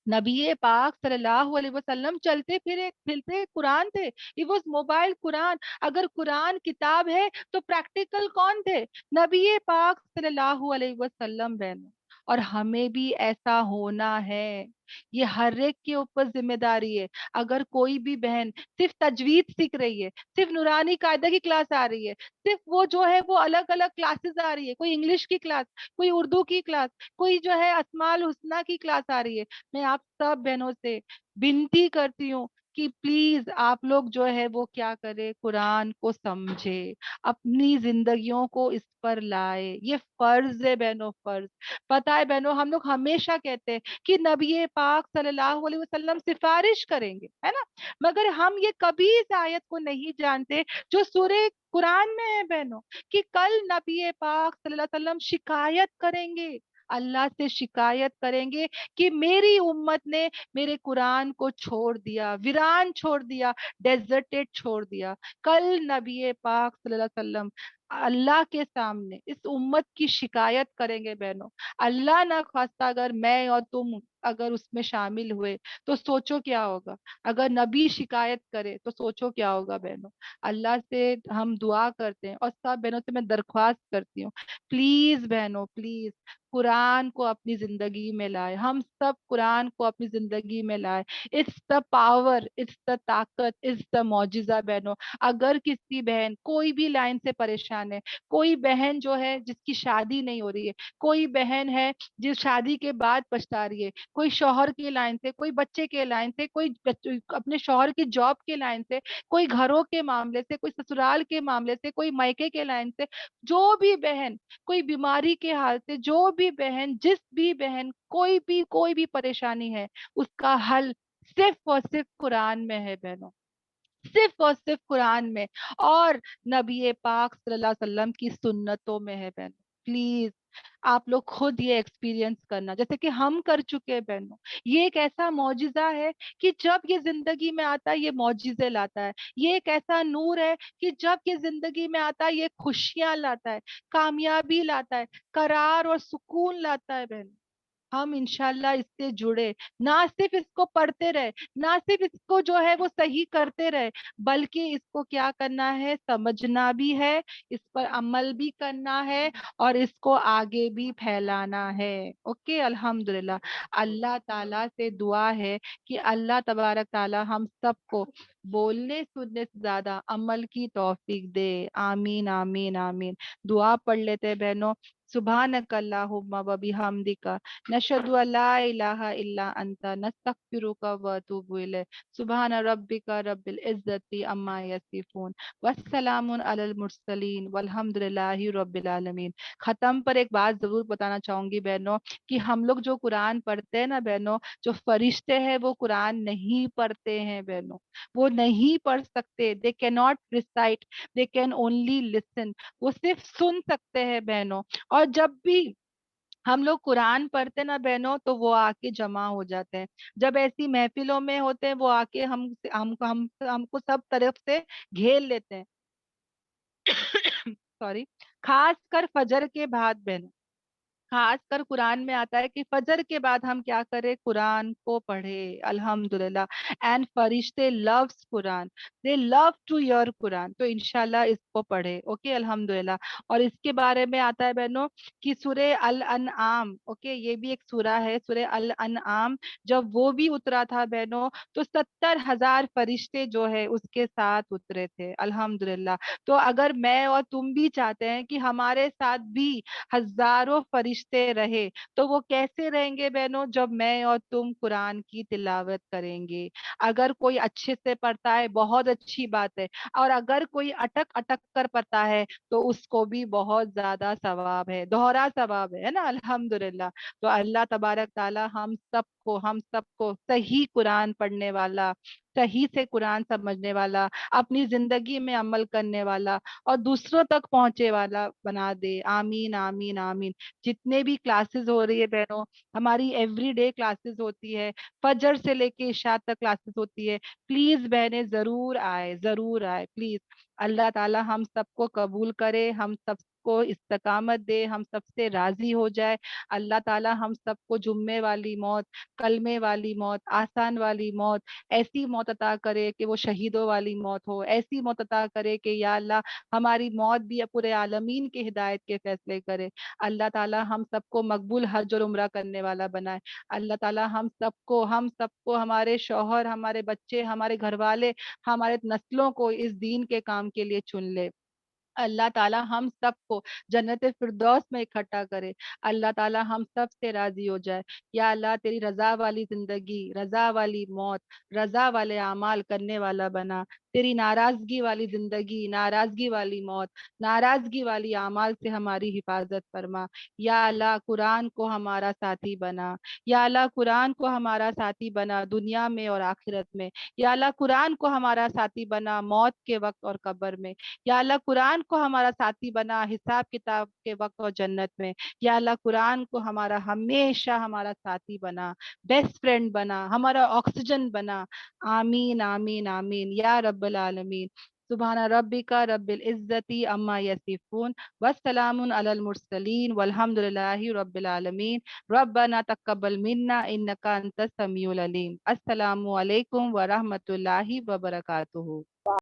نبی پاک صلی اللہ علیہ وسلم چلتے پھرتے قرآن تھے. it was موبائل قرآن. اگر قرآن کتاب ہے تو پریکٹیکل کون تھے؟ نبی پاک صلی اللہ علیہ وسلم بہن. اور ہمیں بھی ایسا ہونا ہے، یہ ہر ایک کے اوپر ذمہ داری ہے. اگر کوئی بھی بہن صرف تجوید سیکھ رہی ہے، صرف نورانی قاعدہ کی کلاس آ رہی ہے، صرف وہ جو ہے وہ الگ الگ کلاسز آ رہی ہے، کوئی انگلش کی کلاس، کوئی اردو کی کلاس، کوئی جو ہے اسماء الحسنہ کی کلاس آ رہی ہے، میں آپ سب بہنوں سے بنتی کرتی ہوں کہ پلیز آپ لوگ جو ہے وہ کیا کرے، قرآن کو سمجھے، اپنی زندگیوں کو اس پر لائے. یہ فرض ہے بہنوں، فرض. پتہ ہے بہنوں، ہم لوگ ہمیشہ کہتے ہیں کہ نبی پاک صلی اللہ علیہ وسلم سفارش کریں گے، ہے نا، مگر ہم یہ کبھی اس آیت کو نہیں جانتے جو سورہ قرآن میں ہے بہنوں، کہ کل نبی پاک صلی اللہ علیہ وسلم شکایت کریں گے، اللہ سے شکایت کریں گے کہ میری امت نے میرے قرآن کو چھوڑ دیا، ویران چھوڑ دیا، ڈیزرٹیڈ چھوڑ دیا. کل نبی پاک صلی اللہ علیہ وسلم اللہ کے سامنے اس امت کی شکایت کریں گے بہنوں. اللہ نہ خواستہ اگر میں اور تم اگر اس میں شامل ہوئے تو سوچو کیا ہوگا. اگر نبی شکایت کرے تو سوچو کیا ہوگا بہنوں. اللہ سے ہم دعا کرتے ہیں، اور سب بہنوں سے میں درخواست کرتی ہوں، پلیز بہنوں پلیز قرآن کو اپنی زندگی میں لائے. ہم سب قرآن کو اپنی زندگی میں لائے. It's the power, it's the طاقت، اٹس دا معجزہ بہنوں. اگر کسی بہن کوئی بھی لائن سے پریشان ہے، کوئی بہن جو ہے جس کی شادی نہیں ہو رہی ہے، کوئی بہن ہے جس شادی کے بعد پچھتا رہی ہے، کوئی شوہر کی لائن سے، کوئی بچے کے لائن سے، کوئی اپنے شوہر کی جاب کے لائن سے، کوئی گھروں کے معاملے سے، کوئی سسرال کے معاملے سے، کوئی مائکے کے لائن سے، جو بھی بہن کوئی بیماری کے حال سے، جو بھی بہن جس بھی بہن کوئی بھی پریشانی ہے، اس کا حل صرف اور صرف قرآن میں ہے بہنوں، صرف اور صرف قرآن میں اور نبی پاک صلی اللہ علیہ وسلم کی سنتوں میں ہے بہنوں. پلیز آپ لوگ خود یہ ایکسپیرینس کرنا جیسے کہ ہم کر چکے ہیں بہنوں. یہ ایک ایسا معجزہ ہے کہ جب یہ زندگی میں آتا ہے یہ معجزے لاتا ہے. یہ ایک ایسا نور ہے کہ جب یہ زندگی میں آتا ہے یہ خوشیاں لاتا ہے، کامیابی لاتا ہے، قرار اور سکون لاتا ہے بہن. ہم انشاءاللہ اس سے جڑے، نہ صرف اس کو پڑھتے رہے، نہ صرف اس کو جو ہے وہ صحیح کرتے رہے، بلکہ اس کو کیا کرنا ہے، سمجھنا بھی ہے، اس پر عمل بھی کرنا ہے، اور اس کو آگے بھی پھیلانا ہے۔ اوکے، الحمدللہ۔ اللہ تعالیٰ سے دعا ہے کہ اللہ تبارک تعالیٰ ہم سب کو بولنے سننے سے زیادہ عمل کی توفیق دے۔ آمین آمین آمین۔ دعا پڑھ لیتے ہیں بہنوں۔ سبحانک اللہم و بحمدک، نشہد ان لا الہ الا انت، نستغفرک و اتوب الیک۔ سبحان ربک رب العزت عما یصفون، والسلام علی المرسلین، والحمد للہ رب العالمین۔ ختم پر ایک بات ضرور بتانا چاہوں گی بہنوں، کہ ہم لوگ جو قرآن پڑھتے ہیں نا بہنوں، جو فرشتے ہیں وہ قرآن نہیں پڑھتے ہیں بہنوں، وہ نہیں پڑھ سکتے۔ they cannot recite, they can only listen، وہ صرف سن سکتے ہیں بہنوں۔ اور جب بھی ہم لوگ قرآن پڑھتے نا بہنوں تو وہ آ کے جمع ہو جاتے ہیں، جب ایسی محفلوں میں ہوتے ہیں وہ آ کے ہم کو سب طرف سے گھیر لیتے ہیں۔ سوری۔ خاص کر فجر کے بعد بہنوں، خاص کر قرآن میں آتا ہے کہ فجر کے بعد ہم کیا کریں، قرآن کو پڑھے۔ الحمدللہ۔ اینڈ فرشتے loves Quran, they love to hear قرآن، تو انشاءاللہ اس کو پڑھے۔ اوکے، الحمدللہ۔ اور اس کے بارے میں آتا ہے بہنوں کہ سورہ الانعام، اوکے، یہ بھی ایک سورہ ہے، سورہ الانعام، جب وہ بھی اترا تھا بہنوں تو 70,000 فرشتے جو ہے اس کے ساتھ اترے تھے۔ الحمدللہ۔ تو اگر میں اور تم بھی چاہتے ہیں کہ ہمارے ساتھ بھی ہزاروں فرشتے رہے، تو وہ کیسے رہیں گے بہنوں، جب میں اور تم قرآن کی تلاوت کریں گے۔ اگر کوئی اچھے سے پڑھتا ہے بہت اچھی بات ہے، اور اگر کوئی اٹک اٹک کر پڑھتا ہے تو اس کو بھی بہت زیادہ ثواب ہے، دوہرا ثواب ہے نا، الحمدللہ۔ تو اللہ تبارک تعالی ہم سب کو صحیح قرآن پڑھنے والا، صحیح سے قرآن سمجھنے والا، اپنی زندگی میں عمل کرنے والا، اور دوسروں تک پہنچے والا بنا دے۔ آمین آمین آمین۔ جتنے بھی کلاسز ہو رہی ہے بہنوں، ہماری ایوری ڈے کلاسز ہوتی ہے، فجر سے لے کے عشاء تک کلاسز ہوتی ہے، پلیز بہنیں ضرور آئے پلیز۔ اللہ تعالی ہم سب کو قبول کرے، ہم سب کو استقامت دے، ہم سب سے راضی ہو جائے۔ اللہ تعالی ہم سب کو جمعے والی موت، کلمے والی موت، آسان والی موت، ایسی موت عطا کرے کہ وہ شہیدوں والی موت ہو، ایسی موت عطا کرے کہ یا اللہ ہماری موت بھی پورے عالمین کے ہدایت کے فیصلے کرے۔ اللہ تعالی ہم سب کو مقبول حج اور عمرہ کرنے والا بنائے۔ اللہ تعالی ہم سب کو ہمارے شوہر، ہمارے بچے، ہمارے گھر والے، ہمارے نسلوں کو اس دین کے کام کے لیے چن لے۔ اللہ تعالی ہم سب کو جنت فردوس میں اکٹھا کرے۔ اللہ تعالی ہم سب سے راضی ہو جائے۔ یا اللہ تیری رضا والی زندگی، رضا والی موت، رضا والے اعمال کرنے والا بنا۔ تیری ناراضگی والی زندگی، ناراضگی والی موت، ناراضگی والی اعمال سے ہماری حفاظت فرما۔ یا اللہ قرآن کو ہمارا ساتھی بنا۔ یا اللہ قرآن کو ہمارا ساتھی بنا دنیا میں اور آخرت میں۔ یا اللہ قرآن کو ہمارا ساتھی بنا موت کے وقت اور قبر میں۔ یا اللہ قرآن کو ہمارا ساتھی بنا حساب کتاب کے وقت اور جنت میں۔ یا اللہ قرآن کو ہمارا ہمیشہ ہمارا ساتھی بنا، بیسٹ فرینڈ بنا، ہمارا آکسیجن بنا۔ آمین آمین آمین یا رب العالمین۔ سبحان ربک رب العزت عما یصفون، والسلام علی المرسلین، والحمد للہ رب العالمین۔ ربنا تقبل منا انک انت السمیع العلیم۔ السلام علیکم ورحمۃ اللہ وبرکاتہ۔